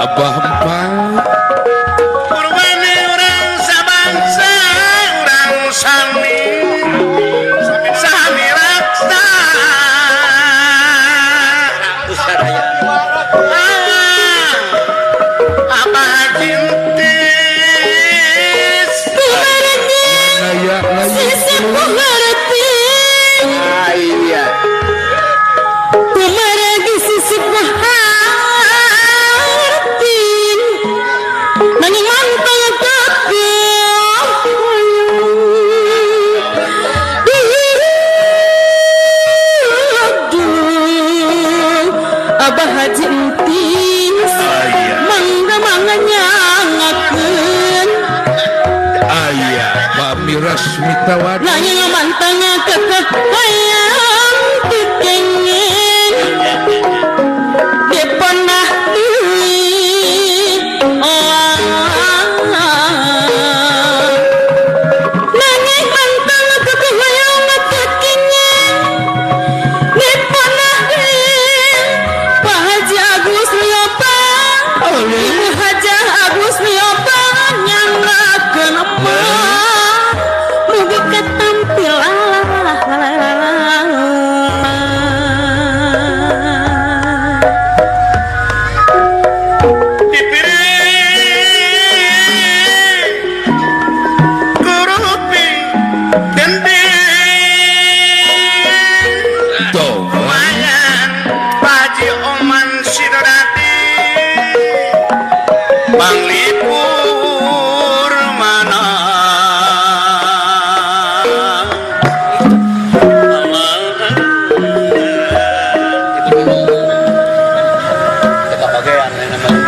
Abah Empat Kurbani orang sabangsa orang sami sami raksa Abah Jintis Layak Sisi mengerti. iya mantangnya kekeh hayang dikenging diponah duit nanging mantangnya kekeh hayang dikenging diponah duit Pak Haji Agus Riopa Ibu Haji Agus Riopa nyanggakeun emak mugi ketampilan Panglipur mana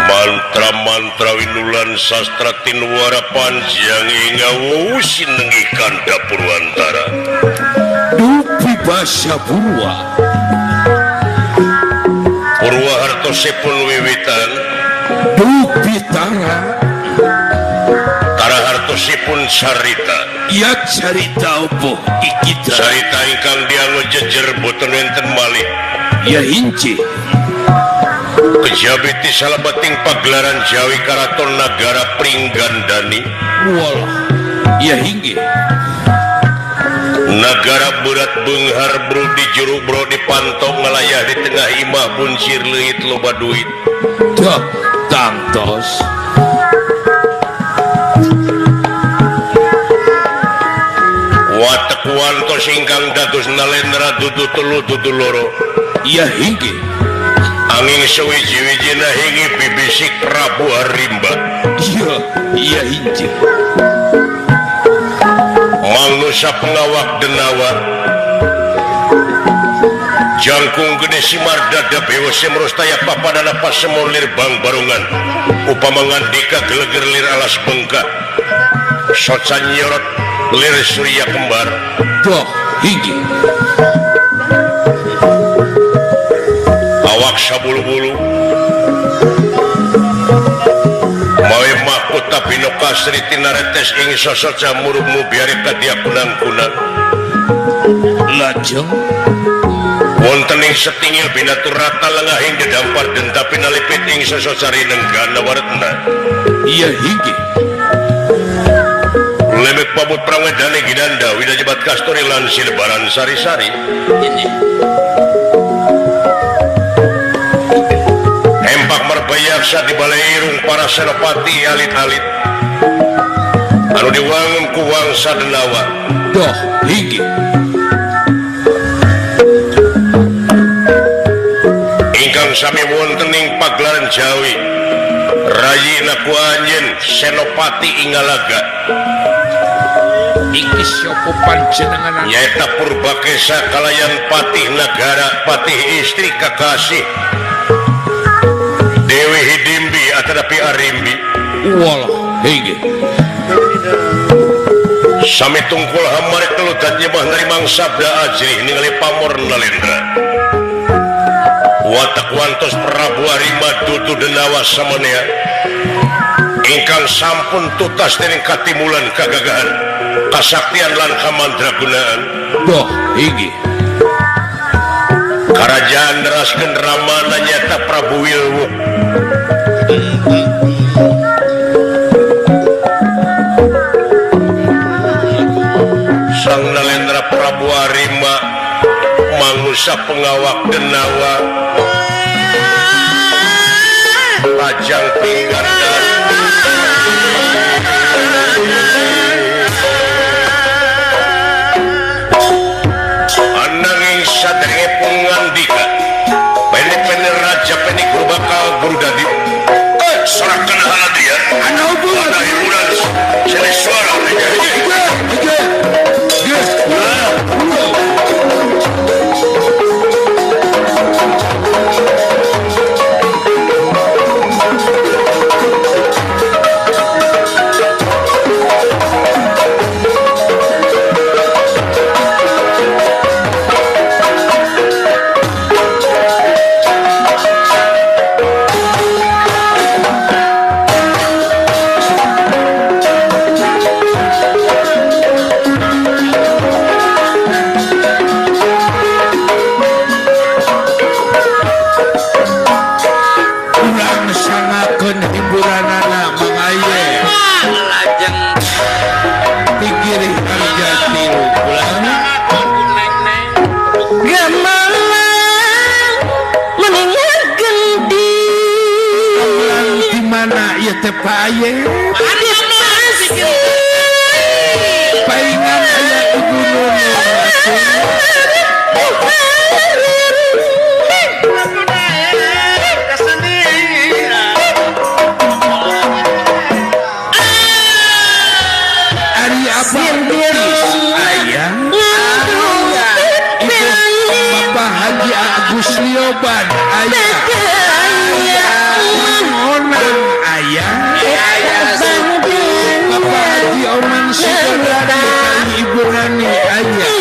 mantra-mantra winulan sastra tinuara panjang ingawu sinengikan dapur antara Dupi Basya Purwa Purwa hartosipun wiwitan Dupi Tara Tara hartosipun sarita ia carita opo ikita sarita ingkang dianggo jejer boten wenten malih ia hinci kejabiti salabeting pagelaran Jawi Karaton Nagara Pringgandani walah ia hinggi Nagara berat benghar bro di juru bro di pantong ngelayah di tengah imah buncir leit loba duit dah tangtos watek wantos ingkang dados nalendra dudu telu dudu loro ia hinggi angin sewiji-wijina hingi bibisik Prabu Harimba ia hinci manusia pengawak denawa jangkung gede simar dada bewa semrostaya papadana pasemolir bang barungan upamangan dika geleger lir alas bengka sotsa nyorot lir surya kembar dah hinggi awak sabulu-bulu mawe mahkota binoka sri tinaretes ing sosot jamurmu biari kadia kunang-kunang lajeng wonten ing setingil binatur rata lengahing dedampar dan tapi nalipit ing sosot sari nenggana waretna ia hinggi lemek pabut prangedane ginanda widajebat kasturi lansir baran sari-sari ini empak merbayaksa di balai irung para senopati alit-alit anu diwangun ku wangsa denawa dah hinggi ingkang sami wonten ing pagelaran Jawi rayina ku anjeun senopati ingalaga iki sapa panjenengan nyaeta Purbakesa kalayan patih nagara patih istri kakasih Dewi Hidimbi atadapi Arimbi walah hinggi sami tungkul hamare kelutan nyembah narimang sabda ajrih ningali pamor nalendra watak wantos Prabu Harimba dudu denawa samanea ingkang sampun tutas dening katimulan kagagahan kasaktian lan kamandragunaan dah hinggi kerajaan neraskeun ramana nyata Prabu Wilwu sang nalendra Prabu Harimba mangusa pengawak denawa pajang pinggandan ananging sadenge pungandika pene raja peni guru bakal guru dadi serahkan hadiah ada hiburan seni suara paye Ari masih paingan aya di gunung Ari abang ayah itu Bapak Haji Agus Lioban ayah Onang ayah Bapak Haji Oman Sudarani Ibu Nani ayah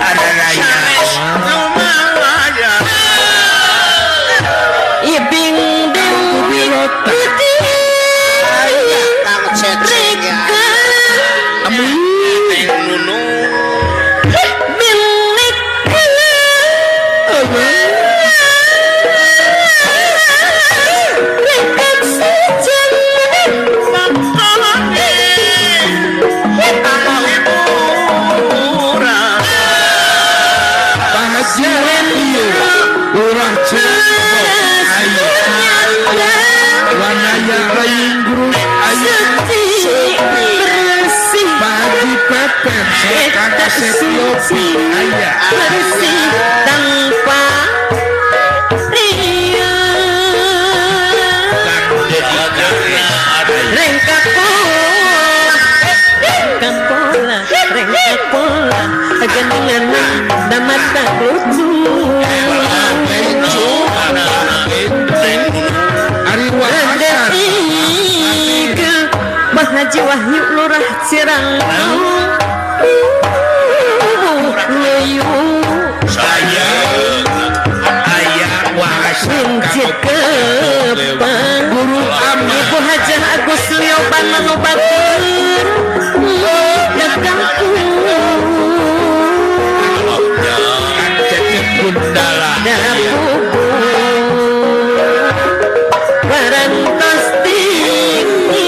ada raya Ibing ding Birota Urang Cirebon ayah Wanaya Rayung Grup ayah Pak Haji Pepen Kakak Kasep Yopi ayah bersih tanpa ria rengkak pola geningan damat tak lucu Ari Wahasan Bang Haji Wahyu Lurah Cirangkau saya ayah Wahasan Kepang Guru Amal Ibu Haji Agus Lioban Manobatir Datangku Cecep Gundala Barang pastimu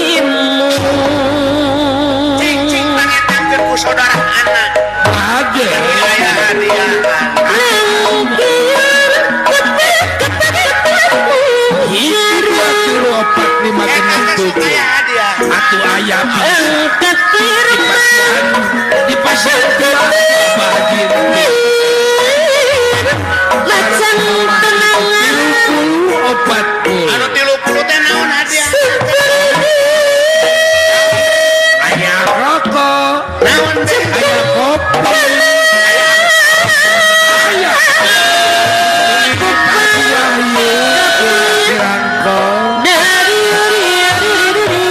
Cing pangetan ku saudara anak bahagia Hiru opat lima genap tujuh Atu ayah di pasar bahagia Macan tenangan opat anu 30 teh naon hadiah ayah rokok naon teh ayah kopi ayah dari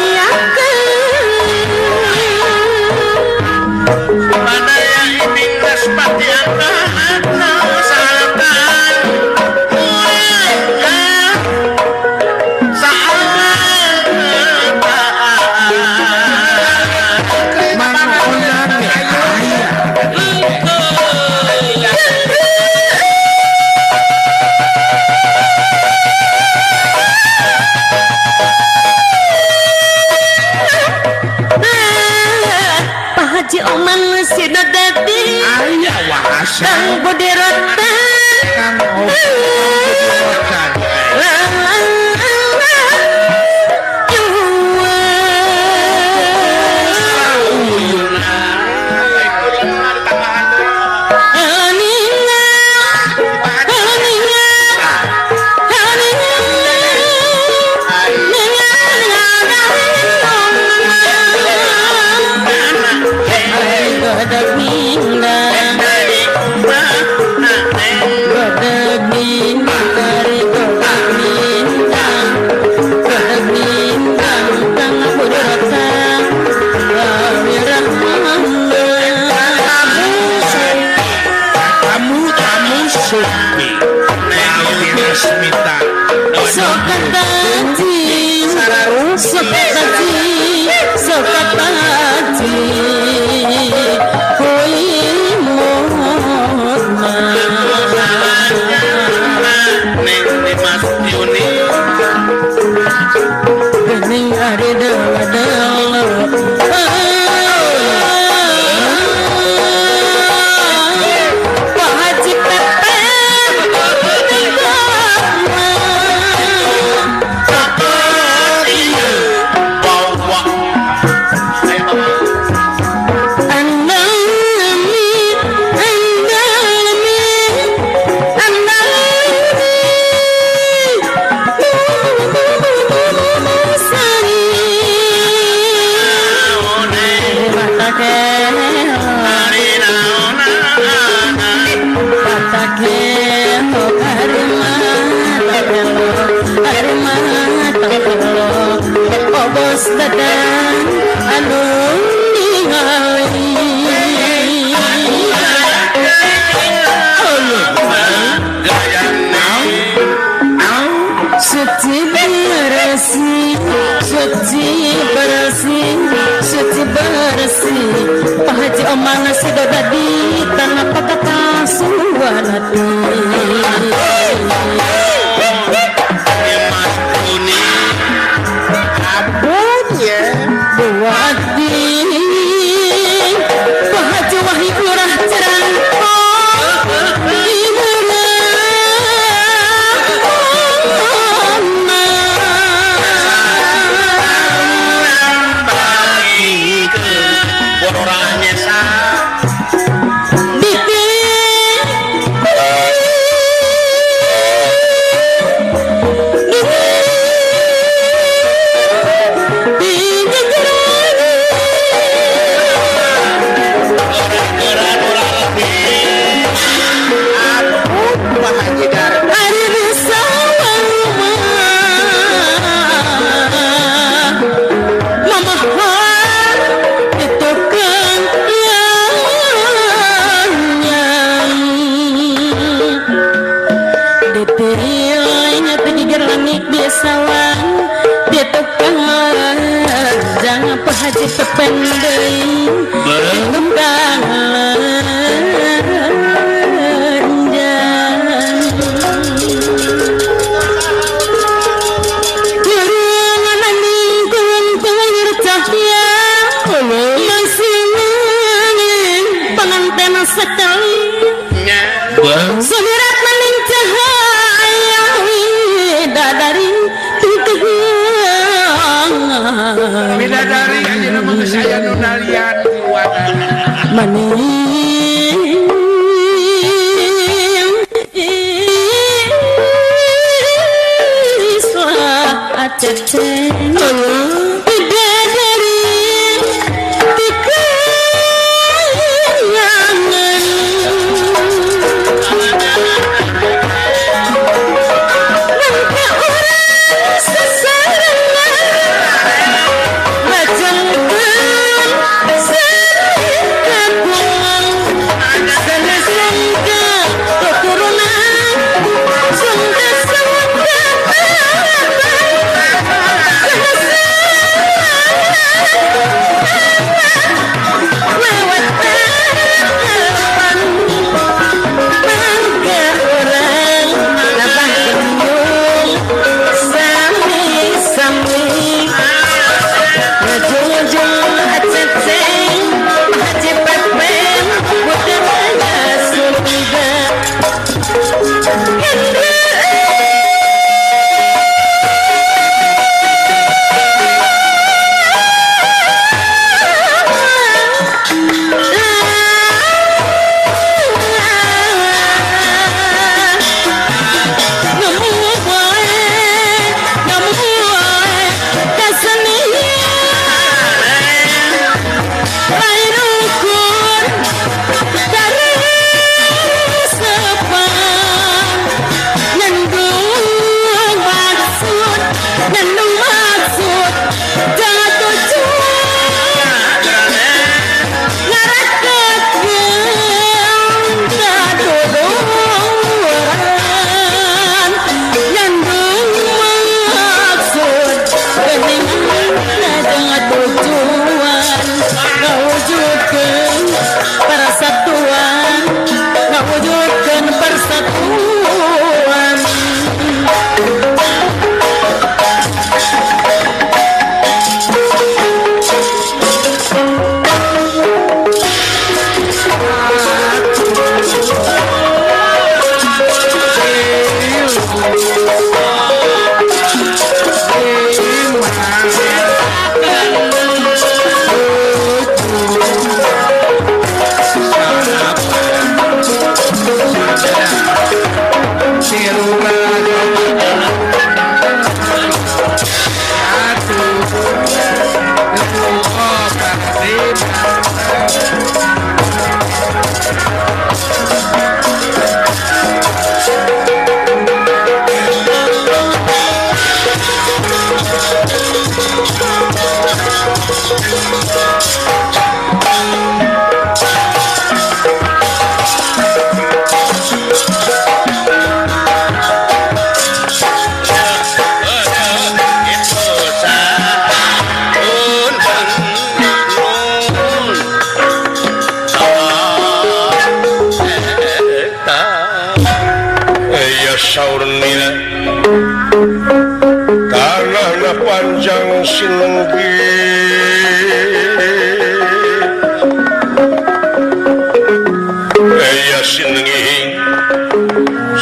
pada yang ibing geus pati angkat salatan urang Pak Haji Oman Sida Dadi ayah Wahasan Kang Budi Rota Kang Obat Smita Sokataji Hoi mohna Neng Dimas Yuni Gening ari Pak Haji Pepe Bos dadang anu ningali suci bersih Pak Haji omang si dodadi tanah patata suwanati Haji tependeng minum ganjan Kurungan aning kumpul cahaya masih nangin pengantin sekali Sumirat maning cahaya dari bidadari aja nama saya nunalian keluarga maning islah aceceng bidadari tikayangan nangka orang sesarengan saurnya tanahna panjang sinenggi ya sinenggi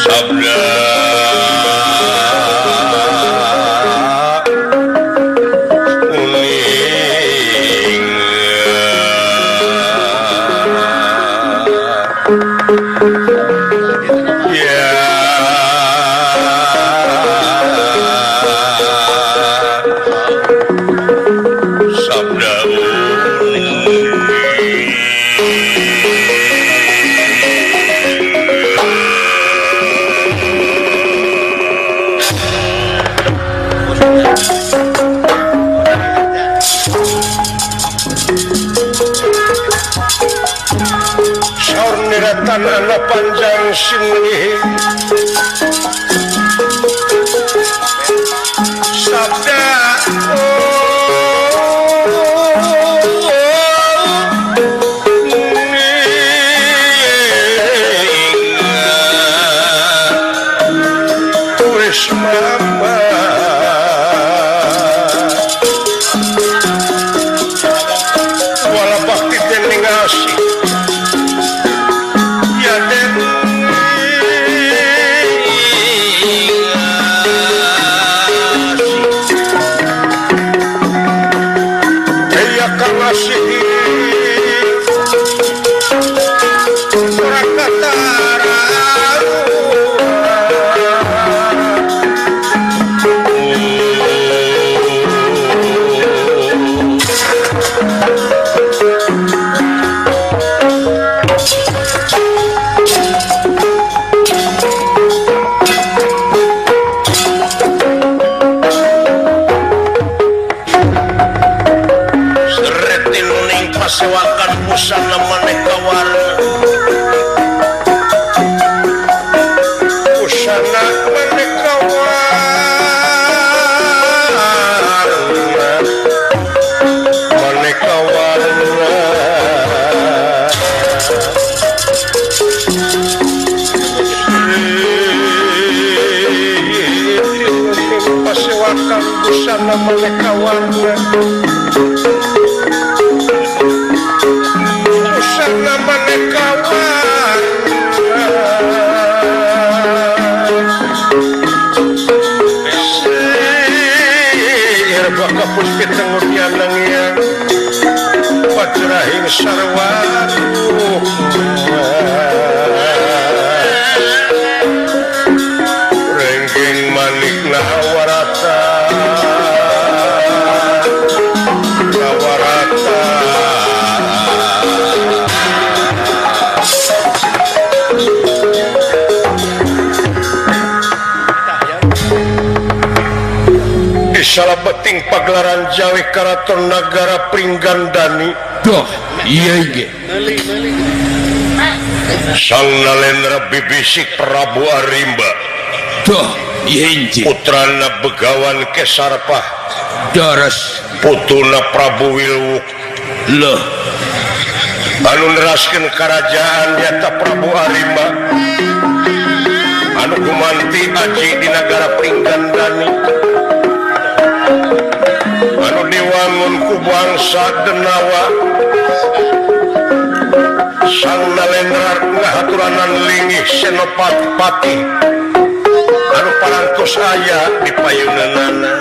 sabda uning ya sabda saur niratan anak panjang sinengih sabda tulis mama wala bakti dening asih ya ya kang asih pasewakan busana maneka warna busana maneka warna pasewakan busana maneka warna busana maneka warna baka puspit tengurnya nangya pajrahing sarwaru rengging manik nawarata salah beting pagelaran Jawi Karaton Nagara Pringgandani Doh iya ge Sang Nalendra bibisik Prabu Arimba Doh iya inci putrana Begawan Kesarpah Daras putuna Prabu Wilwuk loh anu neraskeun karajaan nyata Prabu Arimba anu gumanti aji di Nagara Pringgandani anu diwangun ku bangsa Denawa Sang Nalendra ngahaturanan linggih Senopati anu parantos aya di payunanana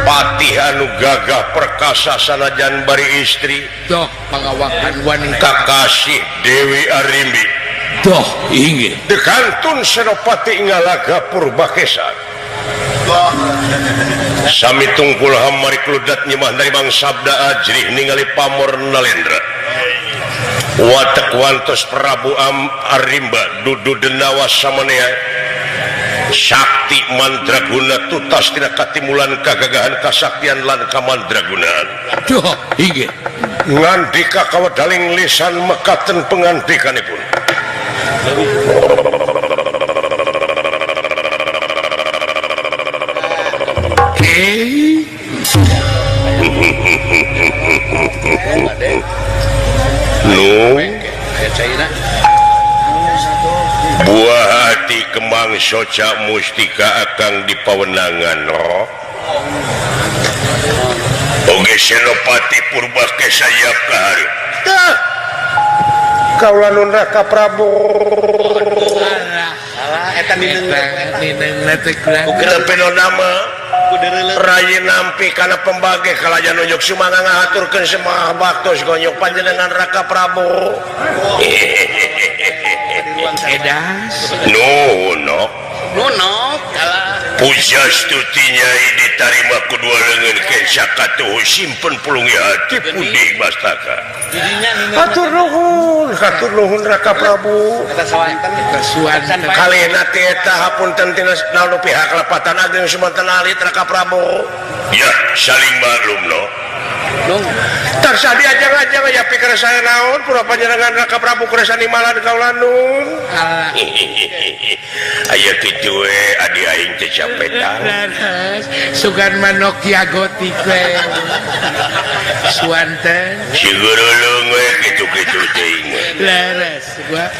patih anu gagah perkasa sanajan bari istri Doh pangawakan wanita kakasih Dewi Arimbi Doh inge dekantun Senopati ngalaga Purbakesa sami tungkul hamari kludat nyemah dari Bang Sabda ajrih ningali pamor nalendra watak wantos Prabu Arimba dudu denawa samanea sakti mandraguna tutas tina katimulan kagagahan kasaktian lan kamandragunaan Duh, inggih. ngandika kawadaling lisan mekaten pengandikanipun buah hati kemang soca mustika akan dipawenangan oge Senopati Purbakesa sayap kaharep kaulanun Raka Prabu eta ugeun nama Rai nampi kana pembage kalayan nunjuk sumanga ngahaturkeun semua baktos gonyok panjenengan Raka Prabu edas no puja stutinya ditarima kedua lengan kenca katuh simpen pulungi hati pudih bastaka hatur nuhun Raka Prabu kalena teh eta hapunten tina naon pihak lepatan ageng sumanten alit Raka Prabu ya saling maklum no tak sadi ajang-ajang ya pikir saya naon pura panjenengan Raka Prabu kerasa nimalan kaulanun aya kitu we adi aing teh capetan sugan manok yagotik we suanten sigeureulung we kitu-kitu teuing leres gua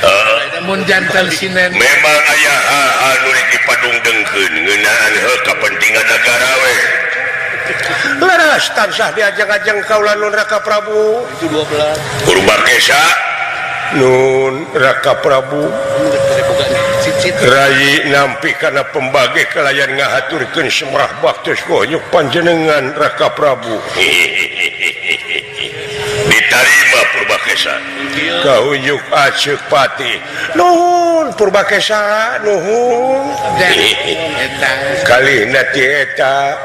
mun jantel sinen memang aya hal nu rek dipadungdengkeun ngeunaan heuh kapentingan negara we leres tansah diajang-ajang kaulanun Raka Prabu itu 12 Purbakesa nun Raka Prabu Rai nampi kana pembage kalayan ngahaturkeun semrah baktos gonyok panjenengan Raka Prabu ditarima Purbakesa kaunjuk aceuk pati nuhun Purbakesa nuhun kalihna ti eta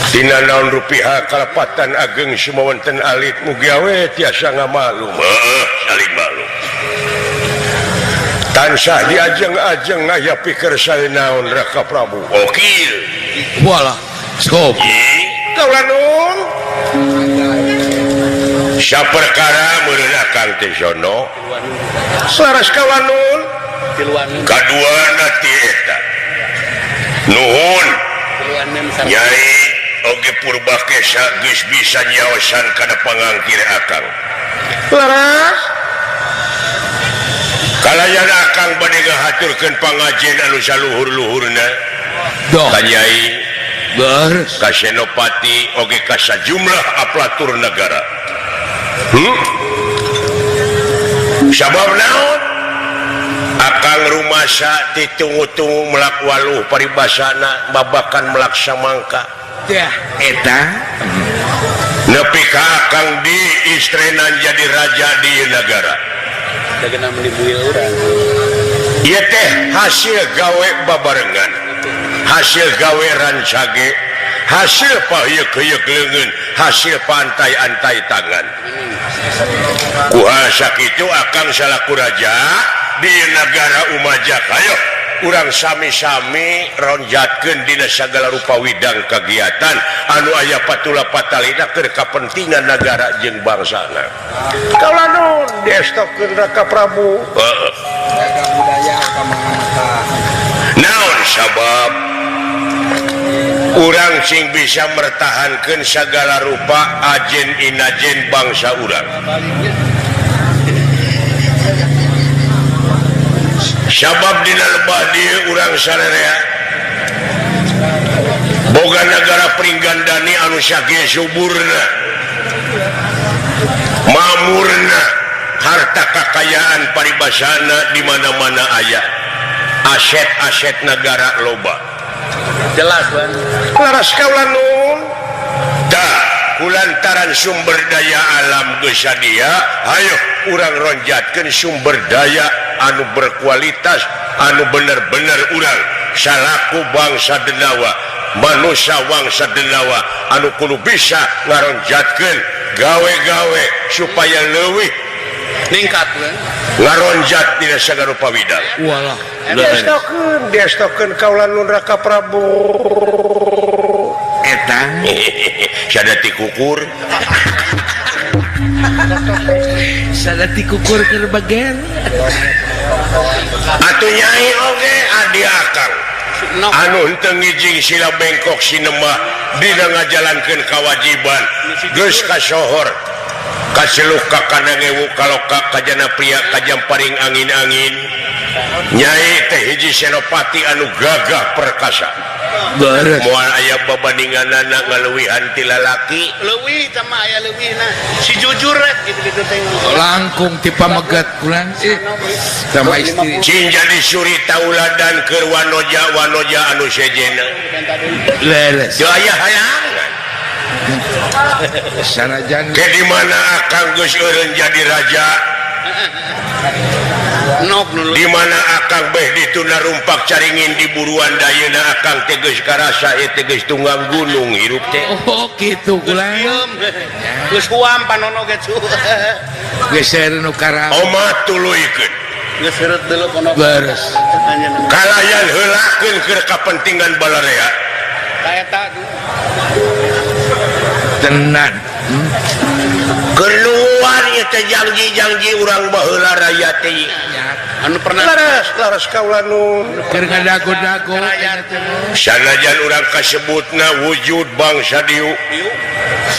tina naon rupiah kalepatan ageng sumawenten alit mugi awe tiasa ngamaklum saling maklum tansah diajeng-ajeng aya pikir saeunaon Raka Prabu okil Walah, skop. kaulanun saperkara meureun akang teh sono saras kaulanun kaduana ti eta nuhun Nyai oge Purbakesa geus bisa nyaosan kana pangangkir akang laras kalayan akang bade ngahaturkeun pangajen anu saluhur-luhurna ka Nyai ka Senopati oge ka sajumlah aparatur negara sabab naon akang rumasa ditunggu-tunggu melak waluh paribasana babakan melak samangka ya eta nepi ka akang di istrenan jadi raja di negara dageuna menibuil urang ieu teh hasil gawe babarengan hasil gawe rancage hasil payeuk-yeuk leungeun hasil pantai-antai tangan kuasa kitu akang salaku raja di negara Umajak ayo urang sami-sami ronjatkeun dina sagala rupa widang kagiatan anu aya patula patalina keur kapentingan negara jeung bangsana kaulanun diestokkeun Raka Prabu budaya kamana-mana naon sabab urang sing bisa mertahankeun sagala rupa ajen inajen bangsa urang sabab dina lebah dieu urang sararea boga negara pringgandani anu sakieu suburna mamurna harta kakayaan paribasana di mana-mana aya aset-aset negara loba jelas Bang laras kaulanun da kulantaran sumber daya alam geus sadia hayo urang ronjatkeun sumber daya anu berkualitas anu bener-bener urang salaku bangsa Denawa manusia wangsa Denawa anu kudu bisa ngaronjatkeun gawe-gawe supaya leuwih ningkat ngaronjat dina sagala pawidang. Walah. Diastokeun kaulan nun Raka Prabu. Eta Sadati kukur. sadati kukur keur bager. Atuh nyai oge adi akang. Anu henteu ngijing sila bengkok sinema dina ngajalankeun kawajiban geus kasohor kaseluk ka kanangewu kaloka kajana pria kajam paring angin-angin nyai teh hiji senopati anu gagah perkasa Beres. moal aya babandinganana ngaleuwihan ti lalaki leuwih sama aya leuwihna si jujur gitu teh Langkung ti pamegat kulan sama istri. cing jadi suri tauladan keur wanoja anu sejena Leres. teu aya halangan Sanajan ke di mana akang geus eureun jadi raja nok dulu di mana akang beh dituna rumpak caringin di buruan dayeuna akang teh geus karasa ieu teh geus tunggang gunung hirup teh oh kitu kulan. geus huam panono geus Geser nu karang. omah tuluykeun geus seureut deuleu panono Beres. kalayan heulakeun keur kapentingan balarea kayak tak Tenan. keluar ieu teh janji-janji urang baheula raya teh anu pernah laras kaula nun Keur ngadago-dago. sanajan urang kasebutna wujud bangsa diu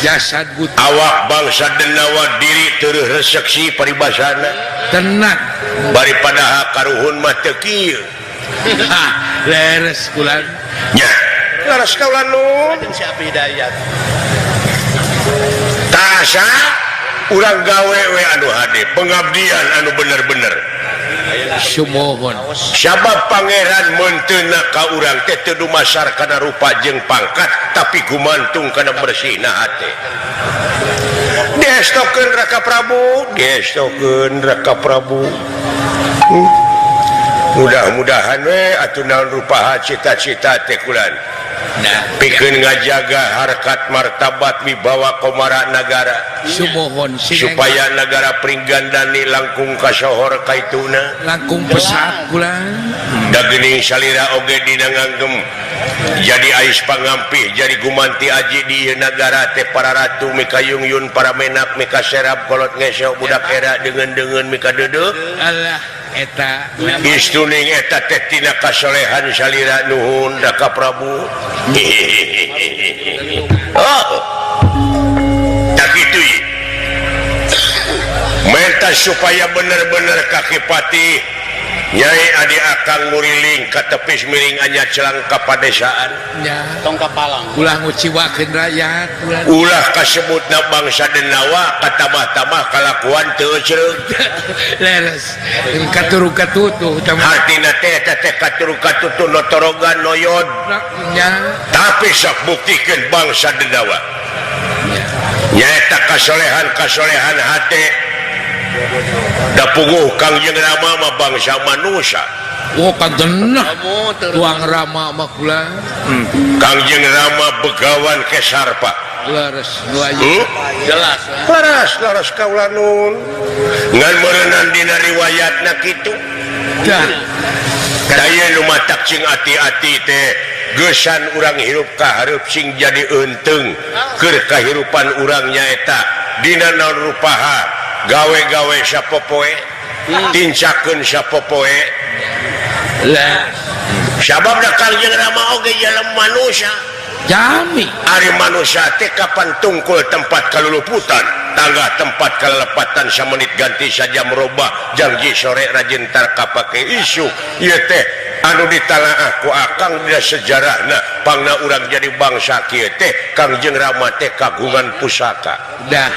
Jasad buta. awak bangsa Denawa diri teu reseksi paribasana Tenan. bari padaha karuhun mah teu kieu Leres kulan. nya laras kaula nun si Abi Hidayat tasa urang gawe we anu hade pengabdian anu bener-bener Sumohon. sabab pangeran menteuna ka urang teh teu dumasar kana rupa jeung pangkat tapi gumantung kana bersihna hate destokeun Raka Prabu mudah-mudahan we atuh naon rupaha cita-cita teh kulan Nah, pikeun ngajaga harkat martabat wibawa komara nagara sumohon supaya negara Pringgandani langkung kasohor kaituna langkung pesat kulan. da geuning salira oge dina nganggem jadi ais pangampih jadi gumanti aji di ieu nagara teh para ratu mika yungyun para menak mika serap kolot ngesok budak era dengan mika deudeuh Allah eta istuning eta teh tina kasolehan salira nuhun Raka Prabu oh tak kitu ieu menta supaya bener-bener kaki pati Nyai adi akang nguriling ka tepis miring anya celang ka padesaan nya tong kapalang ulah nguciwakeun rakyat kulan. ulah kasebutna bangsa Denawa katamah-tamah kalakuan teu cereug Leres. Katuru-katutuh hartina teh teh katuru-katutu notorogan noyod nya tapi sok buktikeun bangsa Denawa nyaeta kasolehan hate da puguh Kangjeng Rama mah bangsa manusia oh kantenah kamu tuang rama mah kulan. Kangjeng Rama begawan ke sarpa Leres nu aya jelas laras kaula nun ngan meureunnan dina riwayatna kitu dah daya nu matak cing ati-ati teh geusan urang hirup ka hareup sing jadi eunteng keur kahirupan urang nyaeta dina naon rupaha gawe-gawe sapopoe tincakeun sapopoe lah sabab da Kangjeng Rama oge jalem manusia jami ari manusia teh kapan tungkul tempat kaluluputan tangga tempat kalelepatan samenit ganti saja merubah janji sore rajin tar kapake isu ieu teh anu ditalaah ku akang dina sejarahna pangna urang jadi bangsa kieu teh Kangjeng Rama teh kagungan pusaka dah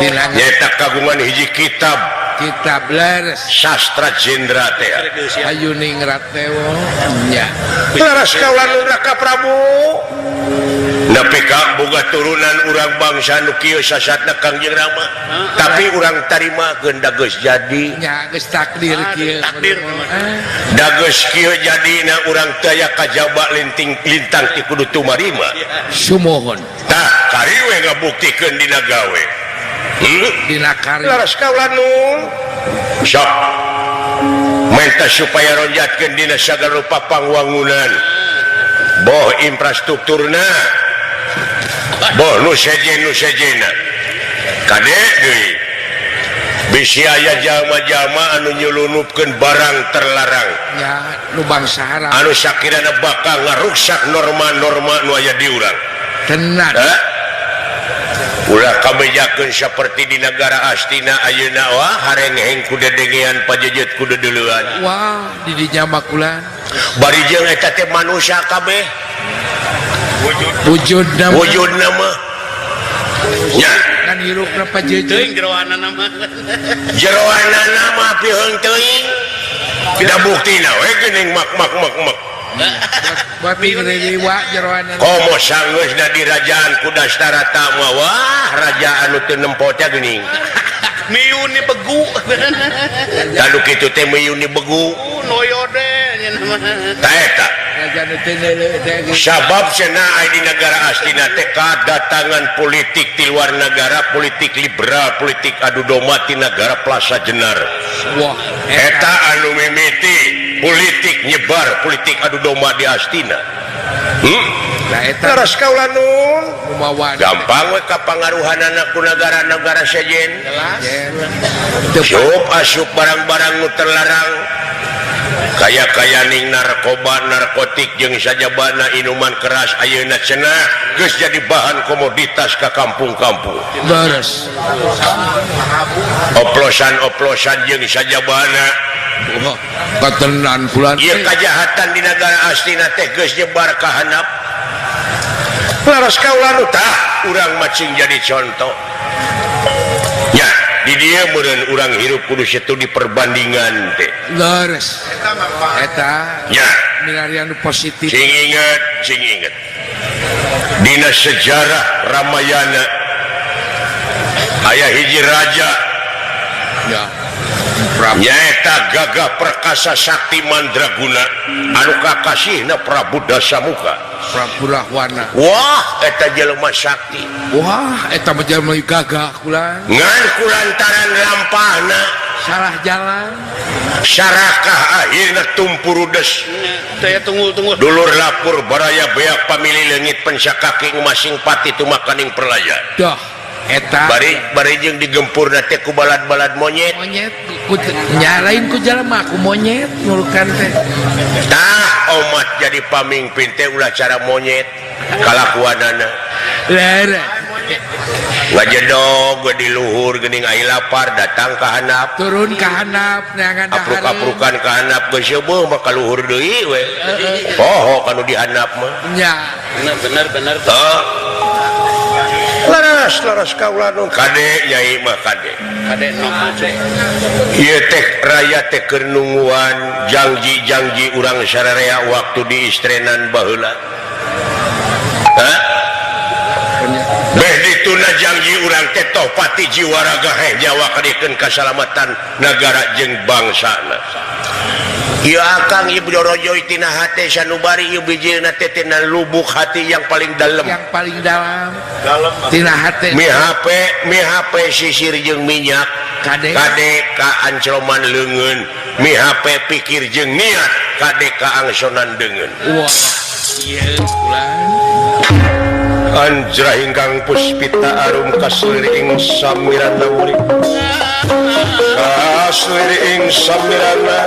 tinanya nyaeta kagungan hiji kitab leres sastra jendra teh ayu ningrat tewo nya laras kaula Raka Prabu Napika boga turunan urang bangsa nu kieu sasatna Kangjeng Rama. Tapi urang tarima geus geus jadi. Nya geus takdir kieu. Takdir. Da geus kieu jadina urang teu aya kajaba lintang ti kudu tumarima. Sumohon. Tah kari we ngabuktikeun dina gawe. Dina kari. Laras kaula nun. Sok. Minta supaya ronjatkeun dina sagala rupa pangwangunan. Boh infrastrukturna. Boh nu sejena. Kade deui. Bisi aya jalma-jalma anu nyelunupkeun barang terlarang. Ya nu bangsa haram. Anu sakirana bakal ngaruksak norma-norma nu aya di urang. Tenan. Ulah kabejakeun saperti di negara Astina ayeuna wah hareng-heng ku dedengean pajejet ku dedeleuan. Wah, di dinya makulan. Bari jeung eta teh manusia kabeh. Wujudna mah. Nya, Kan hirupna pajejet. Teuing jeroana nama. jeroanana mah piheung teuing. Tidak buktina we geuning mak. Buat ngrerewa jeroana. Komo sanggeusna di rajaan ku Dastarata mah wah raja anu teu nempo teh geuning. Miuni begu. Lalu kitu teh meuyuni begu. Noyode nya nama. Tah eta. Raja nu teu neuleuh. Sabab cenah aya di negara Astina teh kadatangan politik di luar negara, politik liberal, politik adu domba ti negara Plaza Jenar. Wah, Eta anu mimiti politik nyebar, politik adu domba di Astina. Nah eta Laras kaula nun. kumaha. Gampang we kapangaruhanana ku negara-negara sejen. Jelas. Asup barang-barang nu terlarang. Kaya ning narkoba, narkotik jeung sajabana inuman keras ayeuna cenah geus jadi bahan komoditas ka kampung-kampung. Beres. Oplosan-oplosan jeung sajabana. Wah, katenan bulan. Ieu kajahatan di negara Astina teh geus nyebar ka handap. Laras kaula nu tah urang macing jadi contoh. Nya, di dieu meureun urang hirup kudu studi perbandingan teh. Leres. Eta Nya, milari anu positif. sing inget. Dina sejarah Ramayana aya hiji raja Ya. Prabu. nyaeta Gagah Perkasa Sakti Mandraguna anu kakasihna Prabu Dasamuka. Prabu Rahwana. Wah, eta jelema sakti. Wah, eta mah jalma gagah kulan. Ngan kulantaran lampahna Salah jalan. sarakah akhirna tumpurudes. Teu tunggu. Dulur lapur baraya beak pamili leungit pensakaki masing pati tumakaning perlaya. Dah. Eta Bari jeung digempurna teh ku balad-balad monyet. monyet nyalain ku jalma ku monyet nulukan teh. Tah omat jadi pamimpin teh ulah cara monyet kalakuanana. Lere. Ngajedog di luhur geuning ai lapar datang ka handap. Turun ke handap neangan dahar. Apruk-aprukan ka handap geus seubeuh mah ka luhur deui we. Poho kanu di handap mah. Nya. Bener. Laras kaula nu kade nyai mah kade. Kade nomade. Ieu teh raya teh keur nungguan janji-janji urang sararea waktu di istrenan baheula. Hah? Beh dituna janji urang teh toh pati jiwa raga heh nyawa kadikeun kasalamatan nagara jeung bangsana. Ieu akang ieu Bojorojo tina hate sanubari ieu bijilna teh tina lubuk hati yang paling dalam. Yang paling dalam. Tina hate. Mi HP sisir jeung minyak. Kade ka ancloman leungeun. Mi HP pikir jeung niat kade ka angsonan deungeun. Wah. Ieu kulan. Anjra hinggang puspita arum kasliring samirana murid. Kasliring samirana.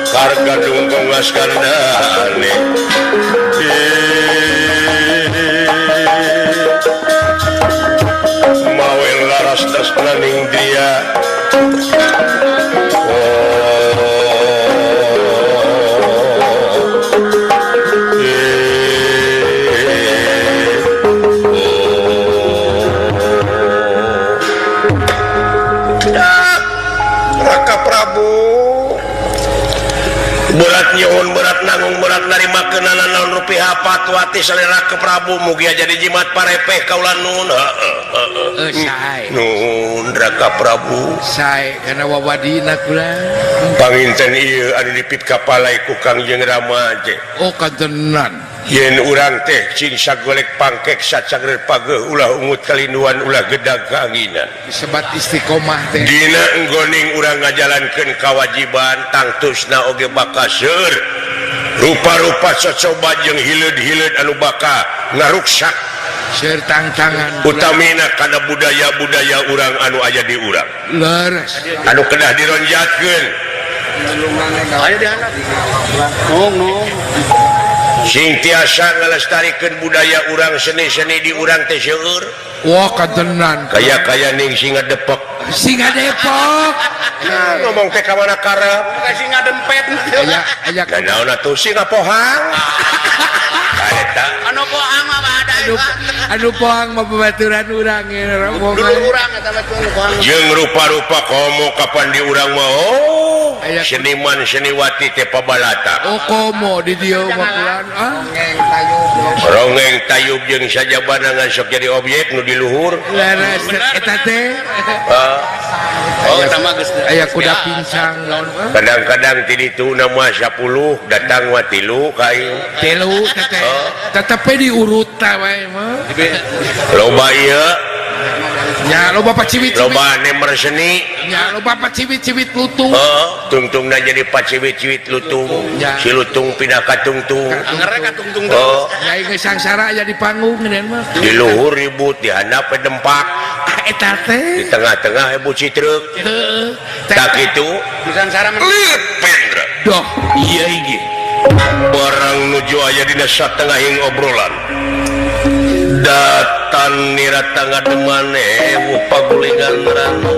Karga dungkung laskardane. Mawel laras tresnaning dia. Raka Prabu berat nyohon berat nanggung berat narima kenanan naon rupiah patwati selera ke Prabu mugi jadi jimat parepeh kaulan nun Sae nun Raka Prabu sae kana wawadina kula panginten ieu anu dipit kapalai ku Kangjeng Rama teh oh kadenan yen urang teh cing sagolek pangkek sacangger pageuh ulah ungut kalinduan ulah gedag kaanginan sebat istiqomah teh dina enggoning urang ngajalankeun kawajiban tangtusna oge bakal seur rupa-rupa cocoba jeung hileud-hileud anu bakal ngaruksak seur tangtangan utamina kana budaya-budaya urang anu aya di urang leres anu kedah dironjatkeun Ayo dihandap. Nong. sing tiasa ngalestarikeun budaya urang seni-seni di urang teh seueur wah kadenan kaya ning singa depok Singa Depok ngomong teh ka mana karep Kasih ngadempet. aya dan naon atuh singa pohang eta Anu pohang mah ada. anu pohang mah babaturan urang Dulu urang eta mah anu pohang. jeung rupa-rupa komo kapan di urang mah Aya seniman seniwati teh pabalata oh komo di dieu mah pulan rongeng tayub jeung sajabana ngan sok jadi objek nu di luhur leres eta teh Oh, eta mah geus. aya kuda pincang lawan kadang-kadang ti ditu nama 10 datang wa 3 kain telu teteh tetepe diurut wae mah loba ieu nya loba pacibit loba nemer seni nya loba pacibit-cibit lutung tungtungna jadi pacibit-cibit lutung Ya. si lutung pindah ka tungtung Angere ka tungtung nyai geus sangsara aya di panggung gedeun mah di luhur ribut di handap dempak eta teh di tengah-tengah ibu citruk heeh tak itu Pisan sara men. lihat pendra doh iya inggih barang nuju aya dina satengahing obrolan datan nira tangga demane pagulingan rana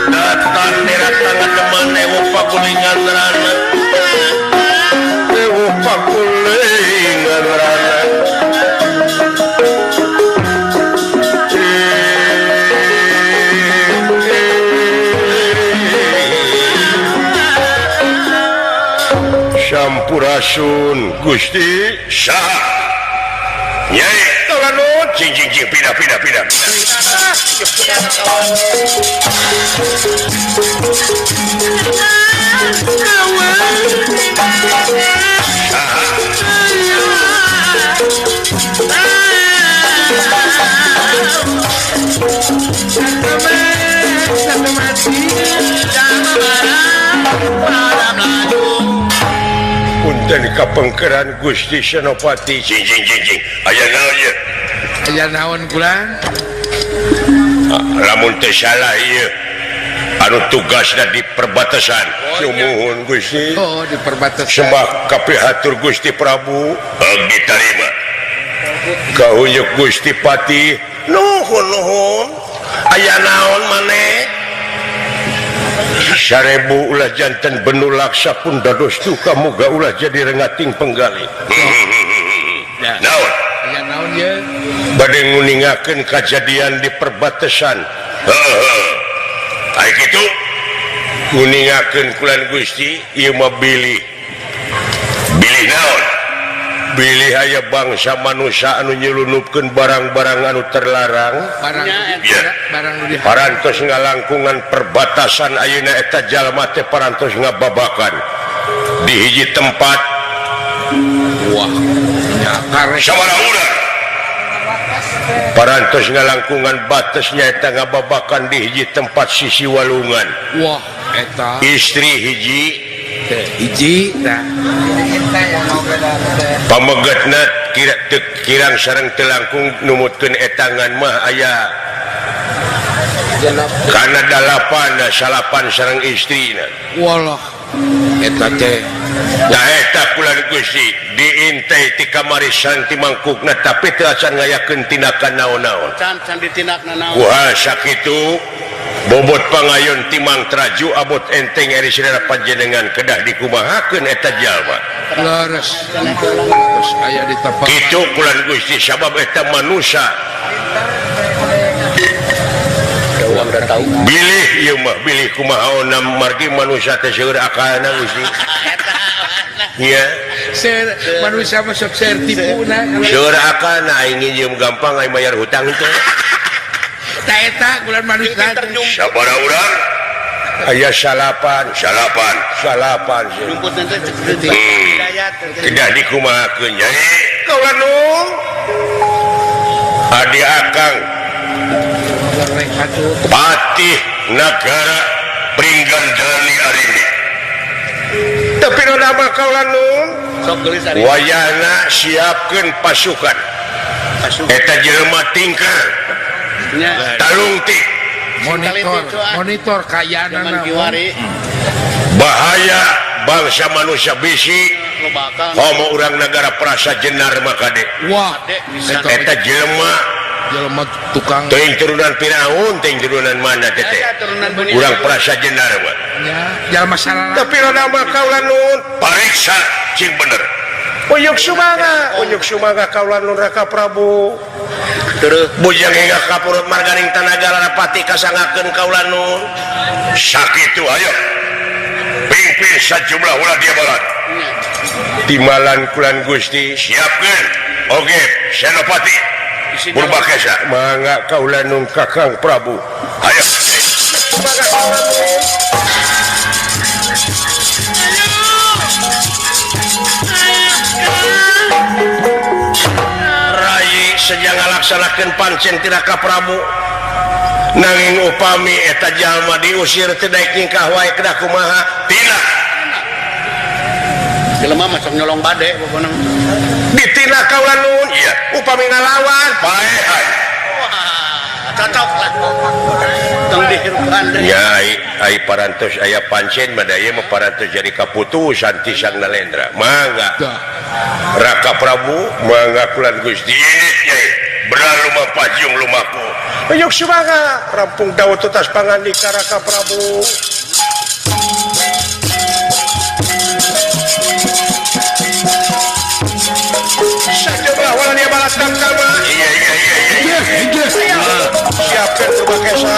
datan nira tangga demane pagulingan rana pagulingan rana Sampurasun Gusti saha Nyai tolanu cing pindah punten kapengkeran Gusti Senopati cing aya naon ieu aya naon kula lamun teh salah ieu anu tugasna di perbatasan sumuhun Gusti oh di perbatasan sembah kapihatur Gusti Prabu ditarima kahuyuk Gusti Pati nuhun aya naon maneh 1000 ulah janten benu laksa pun dados duka muga ulah jadi rengating penggali naon aya naon ye bade nguningakeun kajadian di perbatasan aya kitu nguningakeun kulan Gusti ieu mah bilih naon bilih aya bangsa manusia anu nyelundupkeun barang-barang anu terlarang barang Ya. barang nu di parantos ngalangkungan perbatasan ayeuna eta jalma teh parantos ngababakan di hiji tempat wah nya karek sabaraha urang parantos ngalangkungan batasnya eta ngababakan di hiji tempat sisi walungan wah eta istri hiji teh hiji tah pamegetna kirang sareng telangkung numutkeun etangan mah aya kana 8 sareng istrina walah eta teh da eta kula Gusti diintai ti kamarisan ti mangkukna tapi teu acan ngayakeun tindakan naon-naon Can ditindakna naon. kuha sakitu bobot pangayon timang traju abot enteng eri saudara panjenengan kedah dikumahakeun eta jalma leres terus aya di tempat kitu kula Gusti sabab eta manusia udah tahu bilih ieu mah bilih kumaha margi manusia teh seueur akalna Gusti nya Manusia mah sok seueur tipuna. seueur akalna aing nginjem gampang aing bayar hutang teh Ta eta bulan manusia. sabaraha urang aya salapan rumput nanti cek hidayat kedah dikumahakeun nyai kaula nung adi akang patih negara Pringgandani Arini tapi nama kaula nung sok gelis ari wayahna siapkeun pasukan eta jelema tingkar nya talungtik monitor kayana zaman kiwari bahaya bangsa manusia bisi lo bakal homo urang negara perasa jenar makade wah bisa eta jelema jelema tukang teuing turunan Firaun teuing turunan mana teteh turunan Bani urang perasa jenar mah jalma salah tapi nama kaula nun pariksa cing bener uyuk sumaga kaula nun Raka Prabu terus bujang hingga kapurut marganing tanagara pati kasangakeun kaula nun sakitu ayo pimpin sajumlah ulah dia balat timalan kulan Gusti siapkeun oge senopati Purbakesa mangga kaula nun Kakang Prabu ayo mangga kaula nun rai sejang ngalaksanakeun pancen Tiraka Prabu nanging upami eta jalma diusir teu daek ningkah wae kedah kumaha tina jelema mah sok nyolong bade pokona ditina kaula nun iya upami ngalawan paehan cocok lah tong dihirpan ya ai parantos aya pancen madaya mah parantos jadi kaputusan ti Sang Nalendra mangga Raka Prabu mangga kulan Gusti ini nyai beralu mapajung lumaku ayuk sumaga rampung daud tutas pangandika Raka Prabu sajumlah walan dia balas tamtama iya siapkan Purbakesa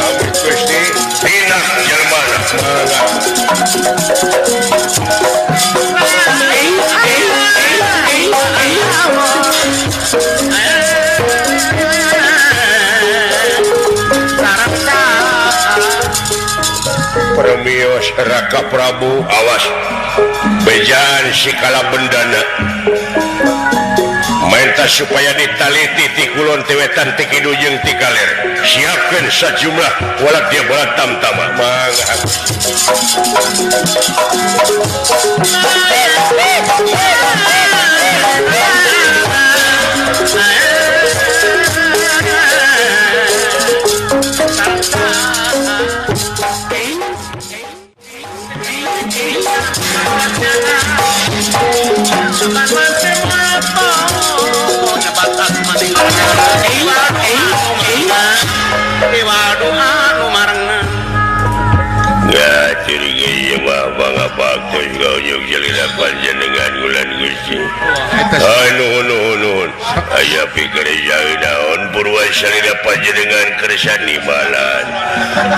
Amin Gusti tina jelmana Permios Raka Prabu awas bejaan sikala bendana minta supaya ditaliti ti kulon tewetan ti kidu jeung ti kaler siapkeun sajumlah walak dia balat tamtama mangga ya ciri ieu mah bangga baktos kau nyuk jalina panjenengan ulan Gusti nuhun aya pikir naon Purwasalina panjenengan kersa nimbalan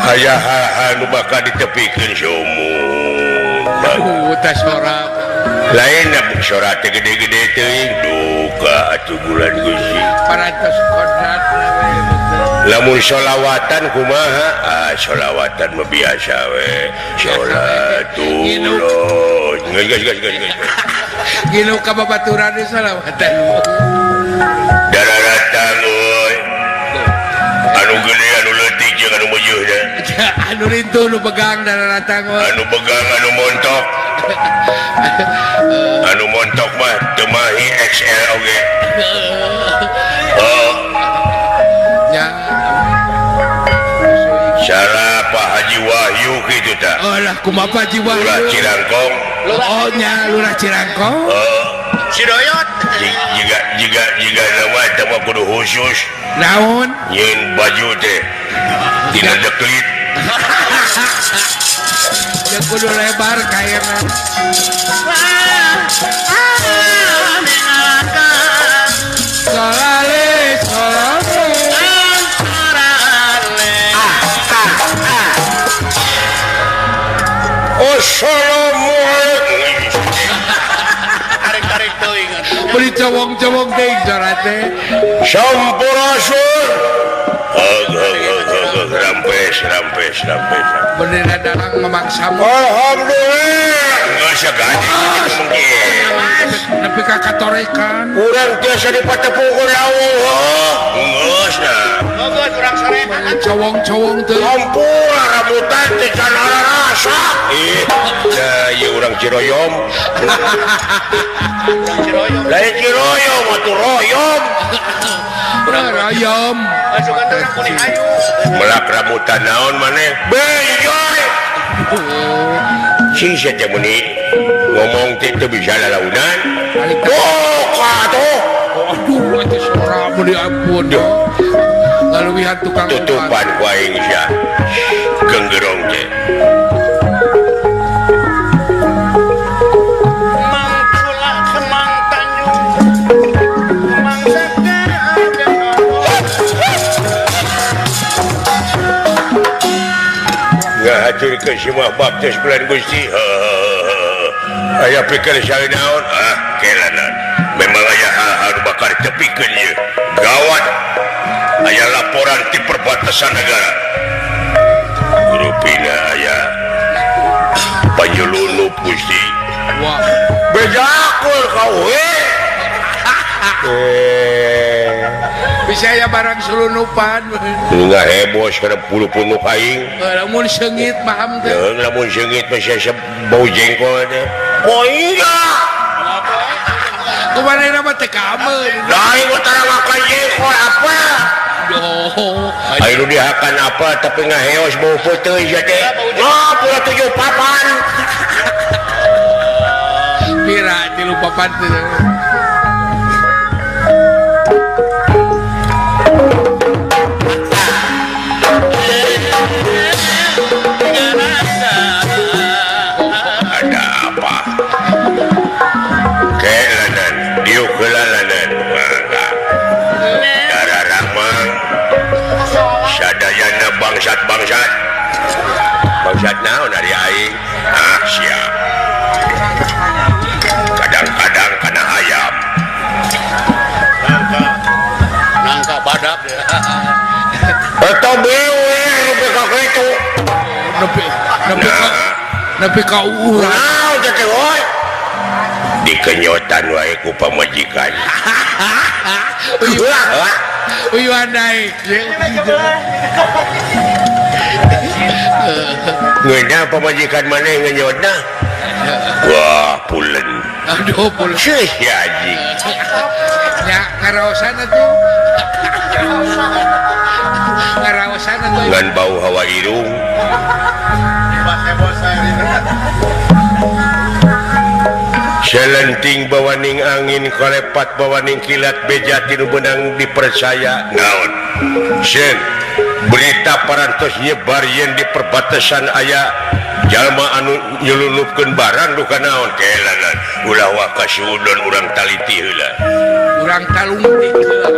aya hal-hal nu bakal ditepikeun somun tas sorak lain sorak teh gede-gede teuing duka atuh bulan Gusti parantos kodrat lamun sholawatan kumaha sholawatan mah biasa we sholatullah gas ginu ka babaturan di salawatan dararatang euy anu gede anu leutik jeung anu meujuh da anu rintu nu pegang daratang anu pegang anu montok mah teu mahi XL oge ya cara Pak Haji Wahyu kitu ta lah kumaha jiwa ulah Cirangkong oh nya lurah Cirangkong si doyot jika nama eta mah kudu khusus naon nyeun baju teh tina deklit Yang kudu lebar kairna. Solale, solale. Assalamualaikum. Tarik-tarik teuing. Beli cowong-cowong teh jarate. Sampurasun. Rampes. Bener dalang memaksa. Alhamdulillah. Nggak usah gaji mungkin. Tapi kakak torekan. Kurang biasa dipatepukul Allah. Nggak nah. Bogot urang sorehan. Cowong-cowong tuh. Ampun, rambutan di sana rasa. Ya orang Ciroyom. Ciroyom. Lain Ciroyom, atau Royom. Rayom. Masukan teh kuning ayu. Melak rambutan naon maneh. Bejoy. Si saya meni ngomong itu bisa lalaunan. Boka tuh. Aduh, itu suara beli ampun. Ngalewihan tukang Tutupan ku aing sia. Genggerong teh. Mang Cula Kemang Tanjung. Mang Segar Nggak hadir ke semua baptis bulan Gusti. Aya pikir saya naon? Kelanan. Memang aya hal-hal bakal tepikeun ieu. Gawat. Aya laporan di perbatasan negara. Rupina aya panjulunup Gusti. Wah, Bejakul kau bisa ya barang sulunupan. Nggak heboh karena puluh-puluh aing. Lamun sengit paham teh. Lamun sengit masih bau jengkol deh. Oh iya. Kemarin nama teh kamer. Lain utara makan jengkol apa? Doh. Ayo dihakan apa tapi nggak heos bau putih ya teh. Pura 7 papan. Pira di lupa pantai. Ada apa? Kelanan, diuk kelalanan. Darah ramah. Sadayana bangsat. Bangsat naon dari aing? Siap. Kadang-kadang kena ayam. nangka badak. Atau bewe lebih kakak itu. Nepi kau urang. Nah, jadi woy. Dikenyotan wae ku pamajikan. Uyuan naik. Ngena pamajikan mana yang ngenyotna? Wah, pulen. Aduh, puluh. Syih ya anjing. Ya, ngaraosan tuh. Ngaraosan tuh. Ngan bau hawa irung. Selenting bawaning angin kalepat bawaning kilat beja tinu benang dipercaya naon. Sen berita parantos nyebar yen di perbatasan aya jalma anu nyelunupkeun barang duka naon kelanan ulah waka sudon urang taliti heula. Urang talungtikeun.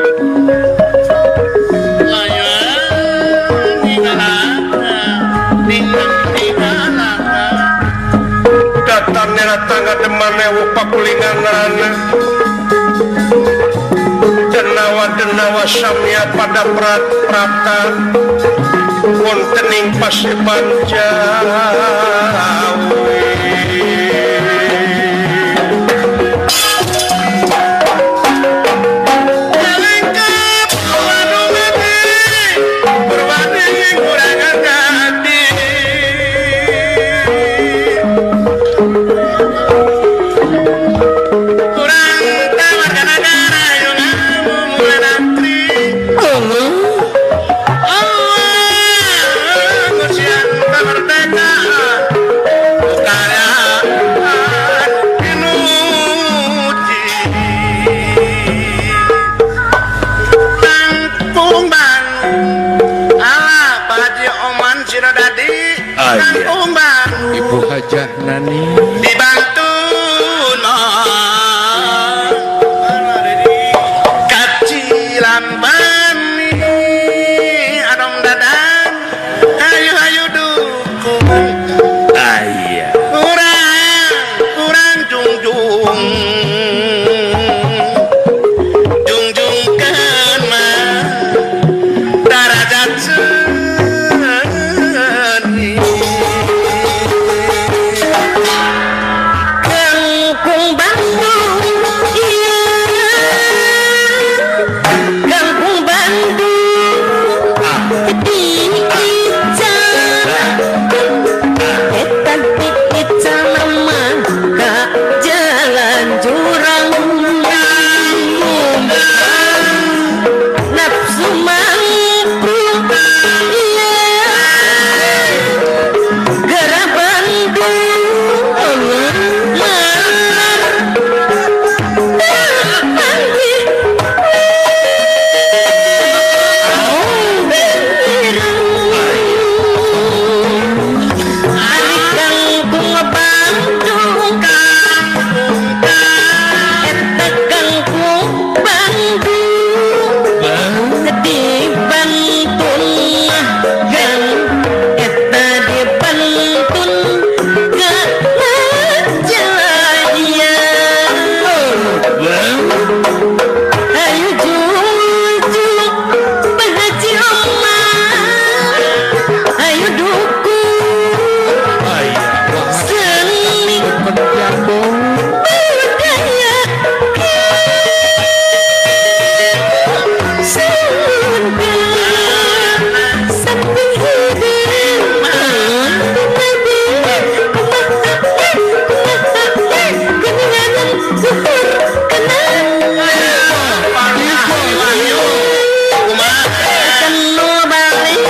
Datangnya tangga demane pakulinganan denawa samya pada prata wontening paseban Jawi. nani dibantu no kacilan bani adong dadang hayu dukung ayah kurang jungjung jungjungkeun mah darajat seni Kampung Bandung, iya. Kampung Bandung, di Ica. Eta di Ica nama ka jalan jurang. Nafsu mangku, iya. Gerah Bandung, ayo jujur bahaji omah, ayo dukung seni budaya surga sampai hidup keninganan zuhur kenang kanu balik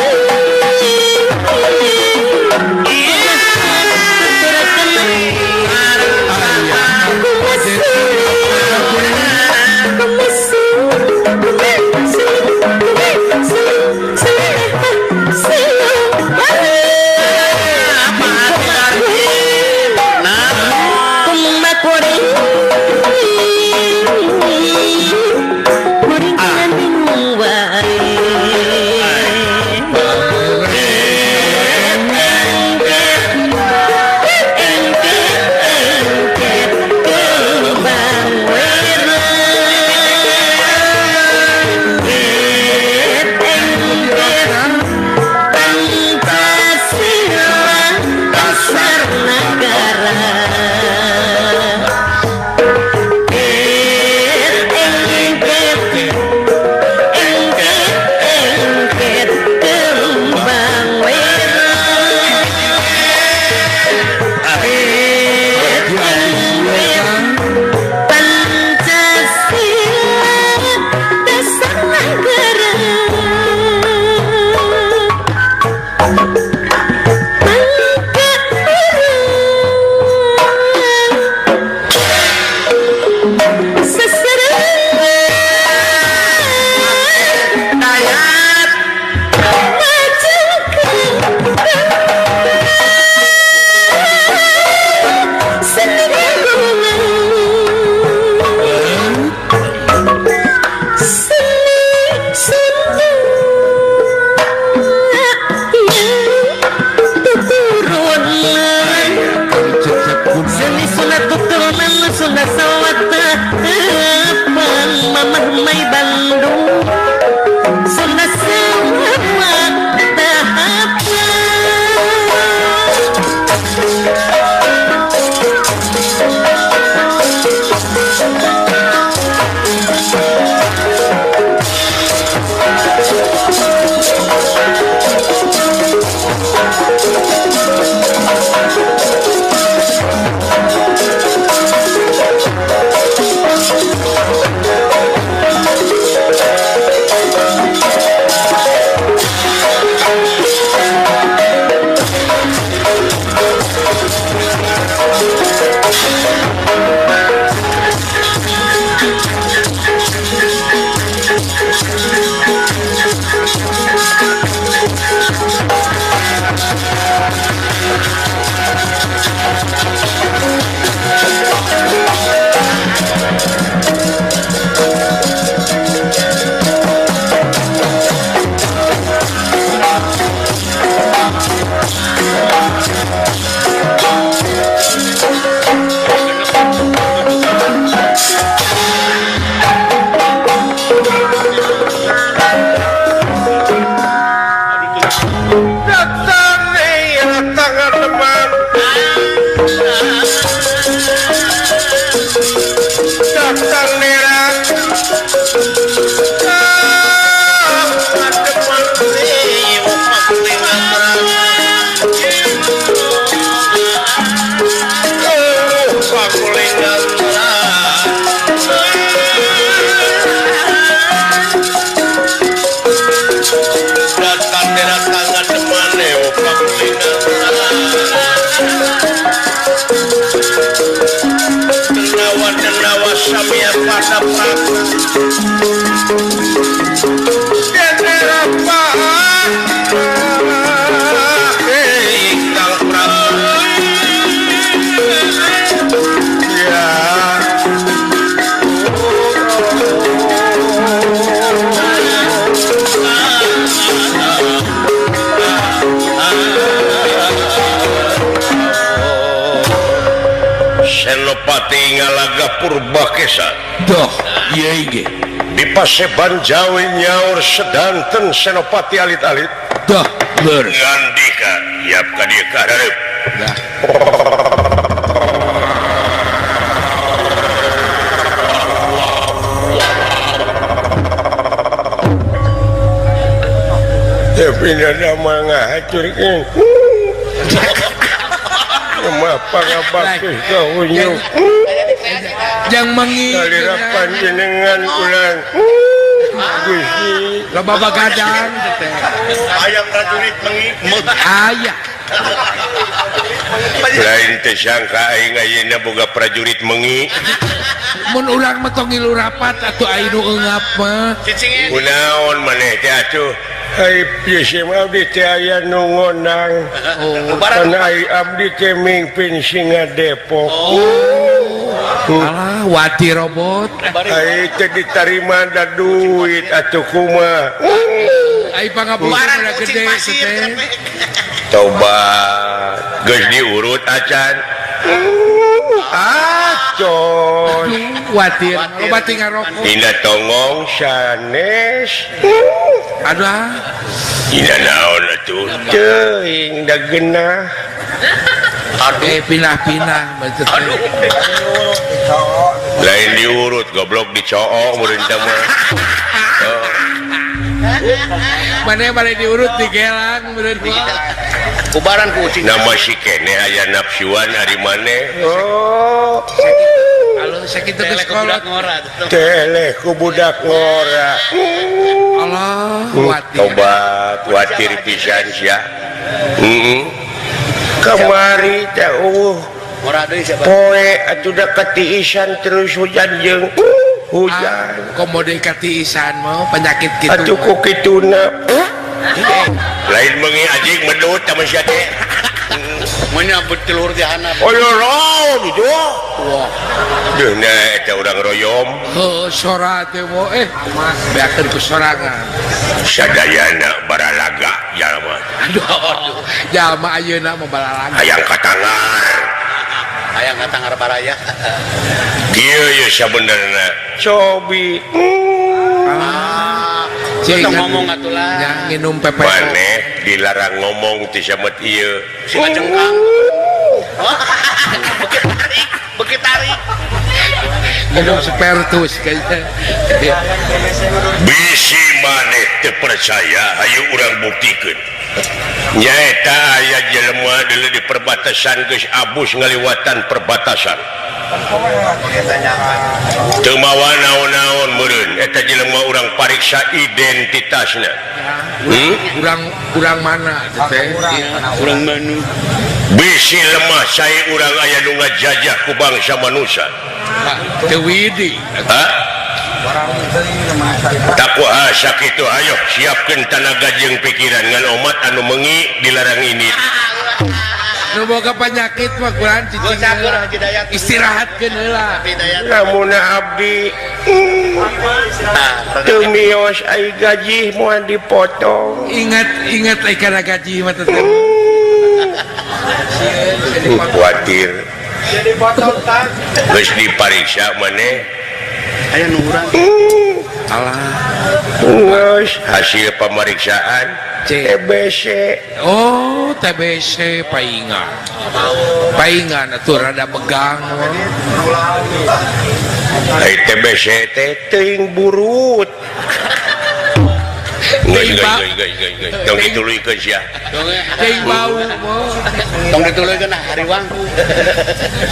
nawa samia pada prata Senopati ngalaga Purbakesa Doh, iya ge. di Paseban Jawi nyaur sedanten Senopati alit-alit Doh, lur. ngandika yap ka dieu kahareup Dah. tapi nama ngahacurkeun Mapa ngabakis kau nyuk Yang mengi. Kalira panjenengan ulang Gusti Loba bagadang teh. Ayam prajurit mengi. Aya. lain teh sangka aing ayeuna boga prajurit mengi Mun urang mah tong ngilu rapat atuh anu eungap mah. Cicingin. kunaon maneh teh atuh ai pieu mah abdi teh aya nu ngonang kana ai abdi teh mingpin Singa Depok Alah, wati robot. ai teh ditarima da duit atuh kumaha Ai pangabuhan Barang udah kucing gede pasir. teh. coba geus diurut acan acon Watir, loba tinggal rokok. dina tongong sanes Aduh, dina naon atuh teuing da geunah pinah-pinah betul. lain diurut goblok dicoo meureun teh mah Mana diurut di gelang bener Kubaran kucing. nama si kene aya nafsuan ari maneh oh Halo, sakit ke sekolah. teleh ku budak ngora Allah, wati. coba kuatir pisan sia kamari teh Ngora deui siapa? poe atuh da katiisan terus hujan jeung hujan Komode katiisan mau penyakit gitu. atuh ku kituna lain mengi anjing medut sama sia teh Menyambut telur di handap. oh loro gitu Wah, deuna eta urang royom sora teh mau beakeun ku sorangan. sadayana baralaga jalma Aduh, jalma ayeuna mah balalang. hayang katangar Hayang katangar baraya. kieu ye sabenerna cobi Cing Kita ngomong atuh lah. yang nginum pepe. maneh dilarang ngomong ti samet ieu Si ngajengkang. Beki tarik. Nginum spertus kayaknya. bisi maneh teu percaya hayu urang buktikeun nyaeta aya jelema deuleu di perbatasan geus abus ngaliwatan perbatasan teu mawa naon-naon meureun eta jelema urang pariksa identitasna Urang mana teh? Urang manu. bisi lemah sae urang aya nu ngajajah ku bangsa manusia Teu widi. tak kuasa sakitu ayo siapkeun tanaga jeung pikiran ngan omat anu mengi dilarang ini Nu boga penyakit mah kurang cicing. Sakur hidayat. Istirahatkeun heula. Hidayat. lamun abdi teu mios ai gaji moal dipotong Ingat kana gaji mah teh. khawatir geus dipariksa maneh Aya nu urang. Alah. geus hasil pemeriksaan TBC Oh, TBC paingan. Paingan atuh rada megang. ai TBC teh teuing burut geus tong dituluykeun sia Teuing bau mah. Tong dituluykeun hariwang.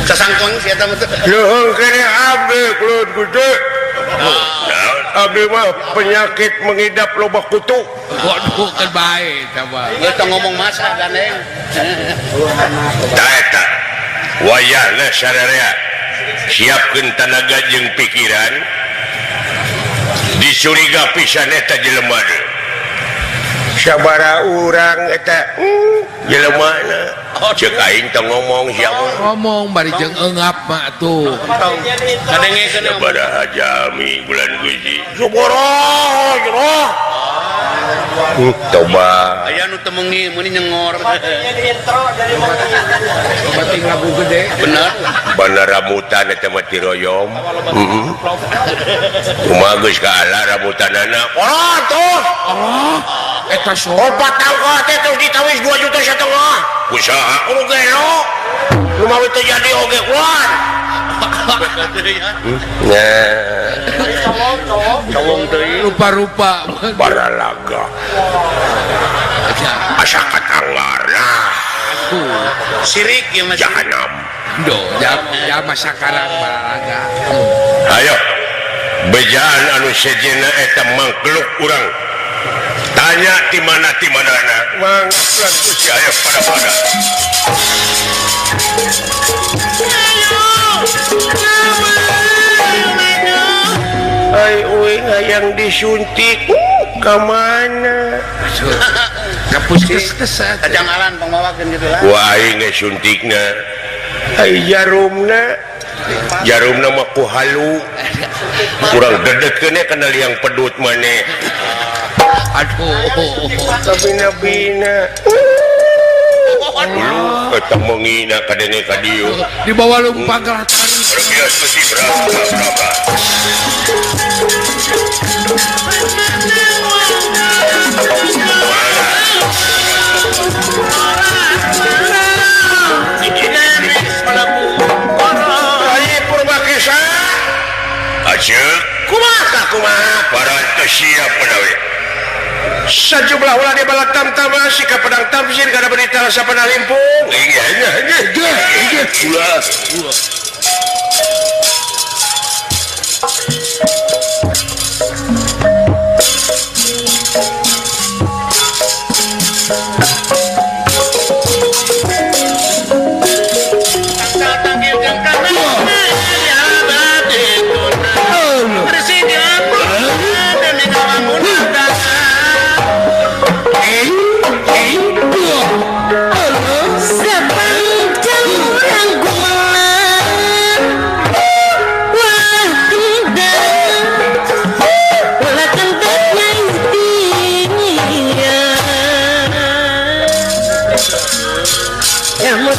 Sasangkong si eta mah teh. leuheung kene abdi kulut kudu abdi mah penyakit mengidap loba kutu Waduh, kan bae coba. Geus tong ngomong masa gandeng. da eta wayahna sararea siapkan tenaga jeung pikiran disuriga pisan eta jelema sabara urang eta jelemana cek aing teu ngomong siapa ngomong bari jeung eungap mah tuh kadengekeun sabara jami bulan guji suboro coba aya nu teu meungi meuni nyengor berarti lagu gede bener bener rambutan eta mah tiroyom kumaha geus kaala rambutanana tuh eta so 4 tahun teh terus ditawis 2,5 juta usaha gelo lumawi terjadi oge kuat cowong teuing rupa-rupa baralaga asa katanggarna sirik ya Mas jahanam do jama sakarang baralaga ayo bejaan anu sejenna eta mangkluk urang tanya di mana mangkluk Gusti aya pada ai uing hayang disuntik ka mana ka puskesmas kajangalan pangmawakeun gitu lah ku aing ge suntikna ai jarumna mah ku halu kurang dedekeun kana liang pedut maneh aduh tapi nabina dulu eta mengina kadenge ka dieu di bawah lumpang kelatan biasa Gusti berapa kumaha parantos siap penawi sajumlah ulah di balak tam-tam masih ke pedang tamsir kada berita rasa pernah limpung iya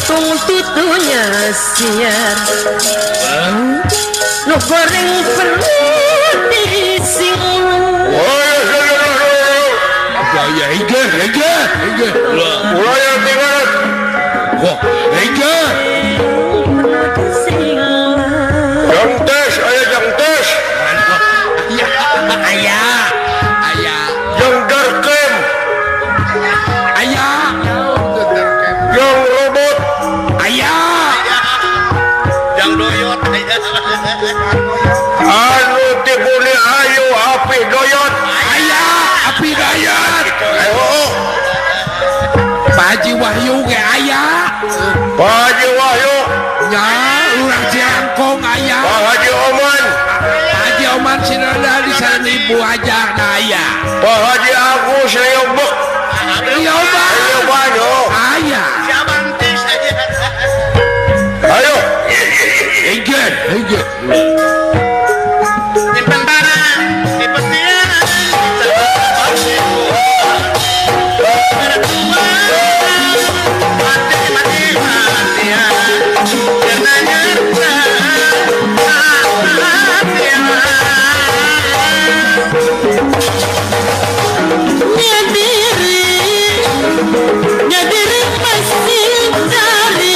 tung titunya siar nu goreng perut dising ya iga ulah tinggal wah iga jang tes ayah jang darkem ayah jang robot jang doyot anu teh boleh ayo api doyot api dayat Pak Haji Wahyu ge ayah Pak Haji Wahyu nya urang Ciangkong ayah Pak Haji Oman Pak Haji Oman Sinada di sana ibu aja ayah Pak Haji Agus Leobek ayah Jabantis aja ayo Egen nyimpen barang di petian nyadiri masih dari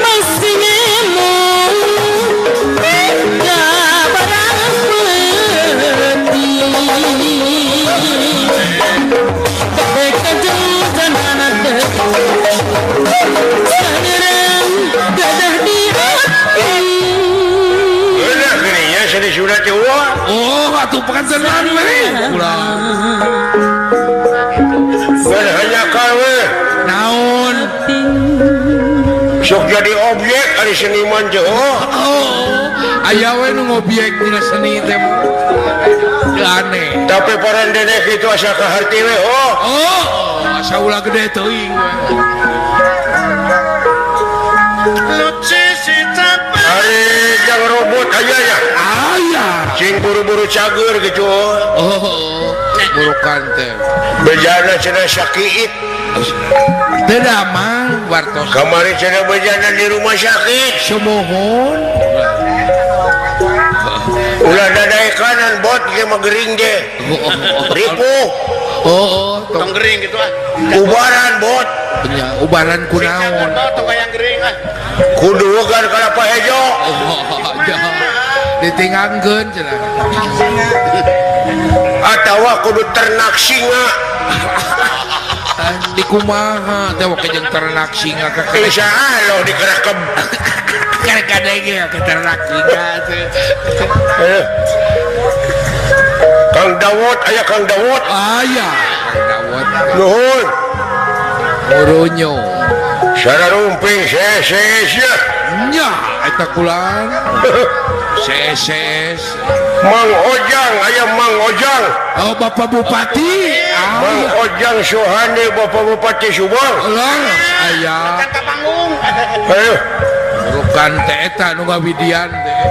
masih nemu gak barang peti dekat jenggan anak sekarang gadah di hati enak gininya sedih sudah cewek oh atuh pengantenan we ulah hanya kawe naon jadi objek ari seniman jeung aya we nu ngobyek dina seni teh aneh tapi parandene kitu asa ka harti we asa ulah gede teuing lucu si tapa ari jang robot aya ya cing buru-buru cager gitu burukan teh bejana cenah sakiit tidak mah wartos kamari cenah bejana di rumah sakit semohon ulah dadai kanan bot ge magering ge ripu tong gering gitu ubaran bot nya ubaran kunaon tong yang gering kudu kan kalapa hejo ditingangkeun cenah atawa kudu ternak singa di kumaha teh we jeung ternak singa ka bisa lo dikerakep kadang-kadang ke ternak singa teh Kang Dawud aya Kang Dawud aya Kang Dawud nuhun muronyo sararumping ses ya nya eta kulan ses Mang Ojang aya Mang Ojang Bapak Bupati Mang Ojang Sohane Bapak Bupati Subang aya ka panggung ayo bukan teh eta nu ngawidian teh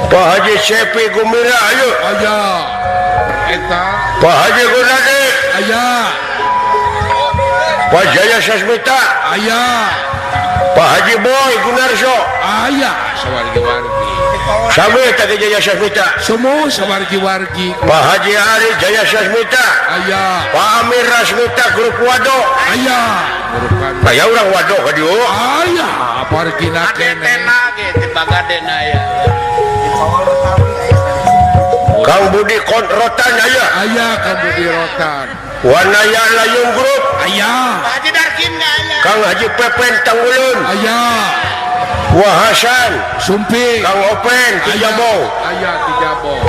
Pak Haji Cepi Gumira ayo aya eta Pak Haji Gunadi aya Pak Jaya Sasmita aya Pak Haji Boy Gunarso aya sawargi-wargi sami tadi Jaya Sasmita semua sawargi-wargi Pak Haji Ari Jaya Sasmita aya Pak Amir Rasmita Grup Wado aya burukan aya urang Wado ka dieu aya wargina kene adetena ge di bagadena ya Kang Budi Rotan aya aya Kang Budi Rotan Wanaya Layung Grup aya Haji Darkin enggak ada Kang Haji Pepen Tanggulun aya Wah Hasan Sumping Kang Open Tijabong aya Tijabong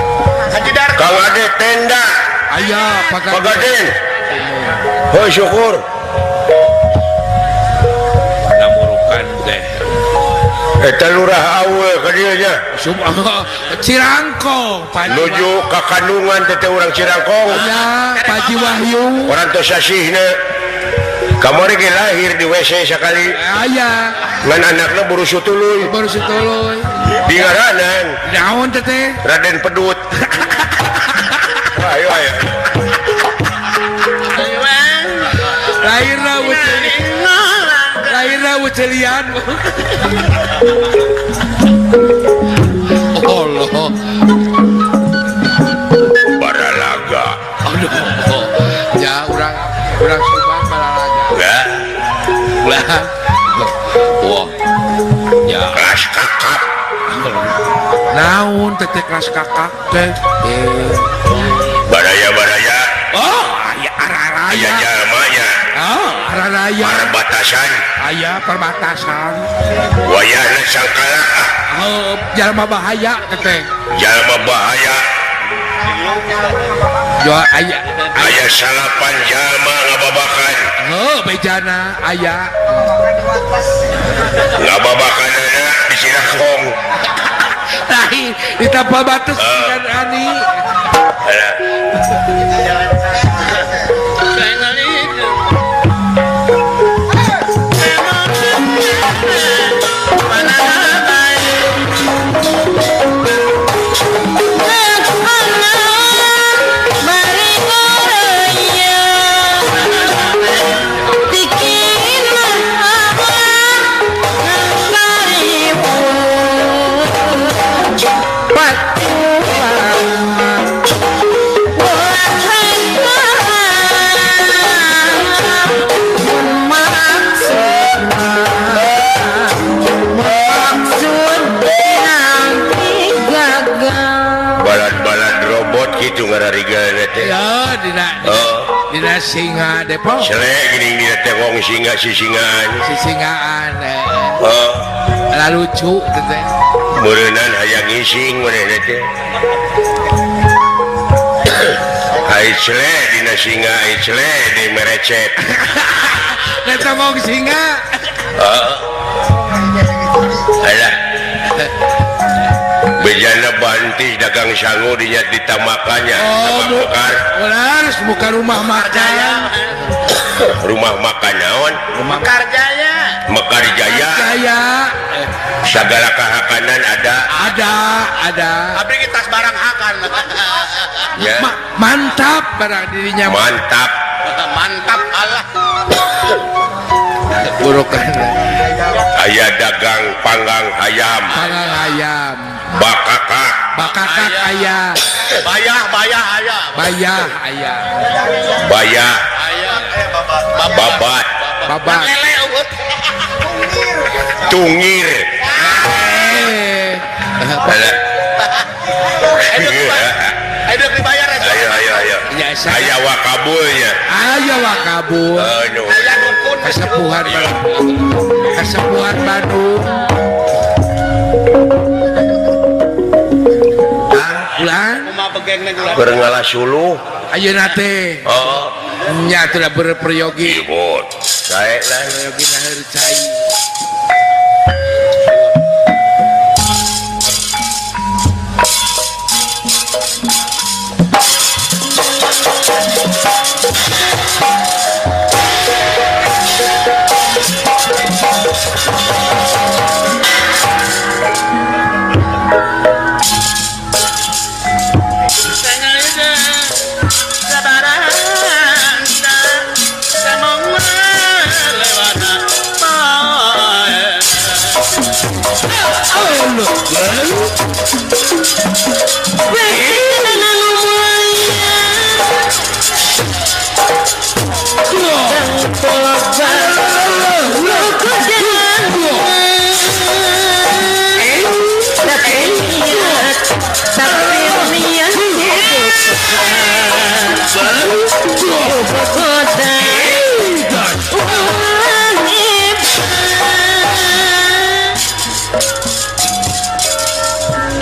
Haji Darkin Kang Ade Tenda aya Pagaden hoi syukur namurukan teh eta lurah awe ka dieu nya Cirangkong nuju ka kandungan teh urang Cirangkong aya Paji Wahyu urang teh sasihna kamari ge lahir di WC sakali aya ngan anakna buru sutuluy baru situloy dingaranan naon teh Raden Pedut ayo ayo lahirna wucelian Allah Baralaga aduh ya urang Subang Baralaga lah wah ya kelas kakap naon teh kelas kakak teh baraya oh aya araraya aya jalmanya araraya batasan aya perbatasan wayahna sangkala jalma bahaya teh jalma bahaya yo aya aya salapan jalma ngababakan bejana aya ngababakanana di Cirangkong lain di tanpa batas dengan ani ya dina singa depo selek gini dina teh wong singa sisingaan sisingaan lucu teh meureunnan hayang ngising manehna teh ai selek dina singa ai selek di merecet eta wong singa sangu dinya ditamakannya sama Mekar. Belas bukan rumah makan. Rumah makan naon? Mekar Jaya. Mekar Jaya. Jaya. Segala kehakanan ada. Ada. Abdi kita barang akan. Ya. Mantap barang dirinya. Mantap. Mantap Allah. Burukan. Aya dagang panggang ayam. Panggang ayam. Bakakak. Bakakak ayam. Bayah ayah. Bayah ayam. Bayah. Babat. Babat. Lele uut. Tungir. Ayo dibayar aja. Ayo. Ya, Aya wakabulnya. Ayo wakabul. Anu. Aya dukun. Kasepuhan Bandung. Ulang. Kumaha begeng nih ulah. Berengala suluh. Ayeuna teh Oh. nya teu berperyogi. Ibut. Sae lah. Peryogi na heureut cai.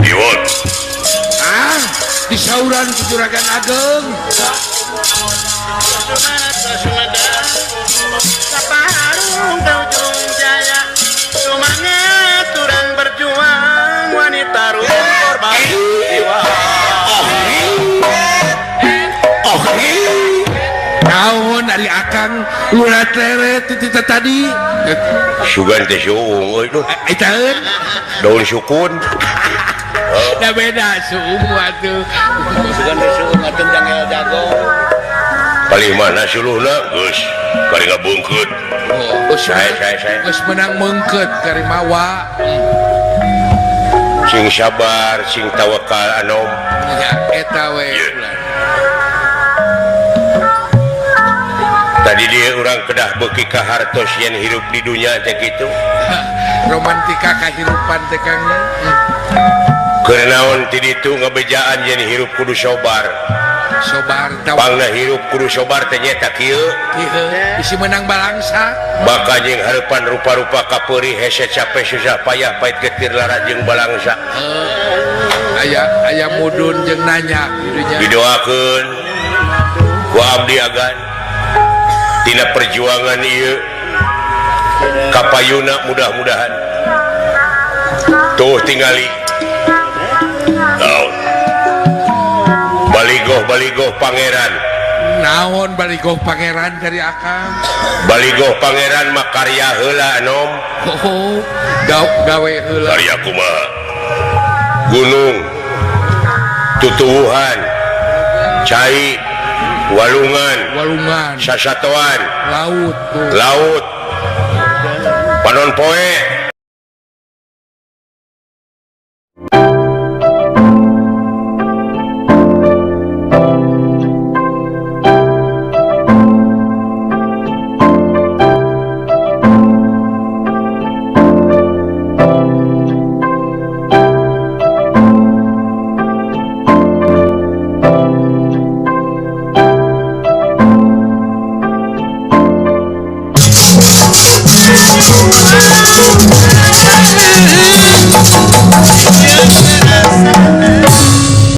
Ibut. Di sauran ku Juragan Ageng. Saparung ke ujung jaya. Sumanya turang berjuang wanita korban jiwa. Naon ari Akang ulah tere titita tadi. Sugan teh suung euy tuh. Itaeun Daun sukun. da beda suung atuh. Sugan disuung atuh jangel jago. Paling mana suluhna geus kari ngabeungkeut. Sae. Geus menang meungkeut karimawa. Sing sabar, sing tawakal anom. Ya eta we. Iya. Tadi dia orang kedah beuki ka hartos yen hirup di dunia teh kitu. Romantika kahirupan teh Kangnya. Keur naon ti ditu ngabejaan yen hirup kudu sobar. Sobar tahu Pangna hirup kudu sobar teh nyata kieu. isi menang balangsa. Maka jeung hareupan rupa-rupa kapeuri hese capek susah payah pait getir lara jeung balangsa. Aya mudun jeung nanya didinya. Didoakeun ku abdi agan tina perjuangan ieu kapayuna mudah-mudahan. Tuh tingali. Naon? Baligoh pangeran. Naon baligoh pangeran dari Akang? Baligoh pangeran makarya heula anom. Oh, gawe heula. Karya kumaha? Gunung, tutuwuhan, cai, walungan, sasatoan, laut, panon poe. We'll be right back.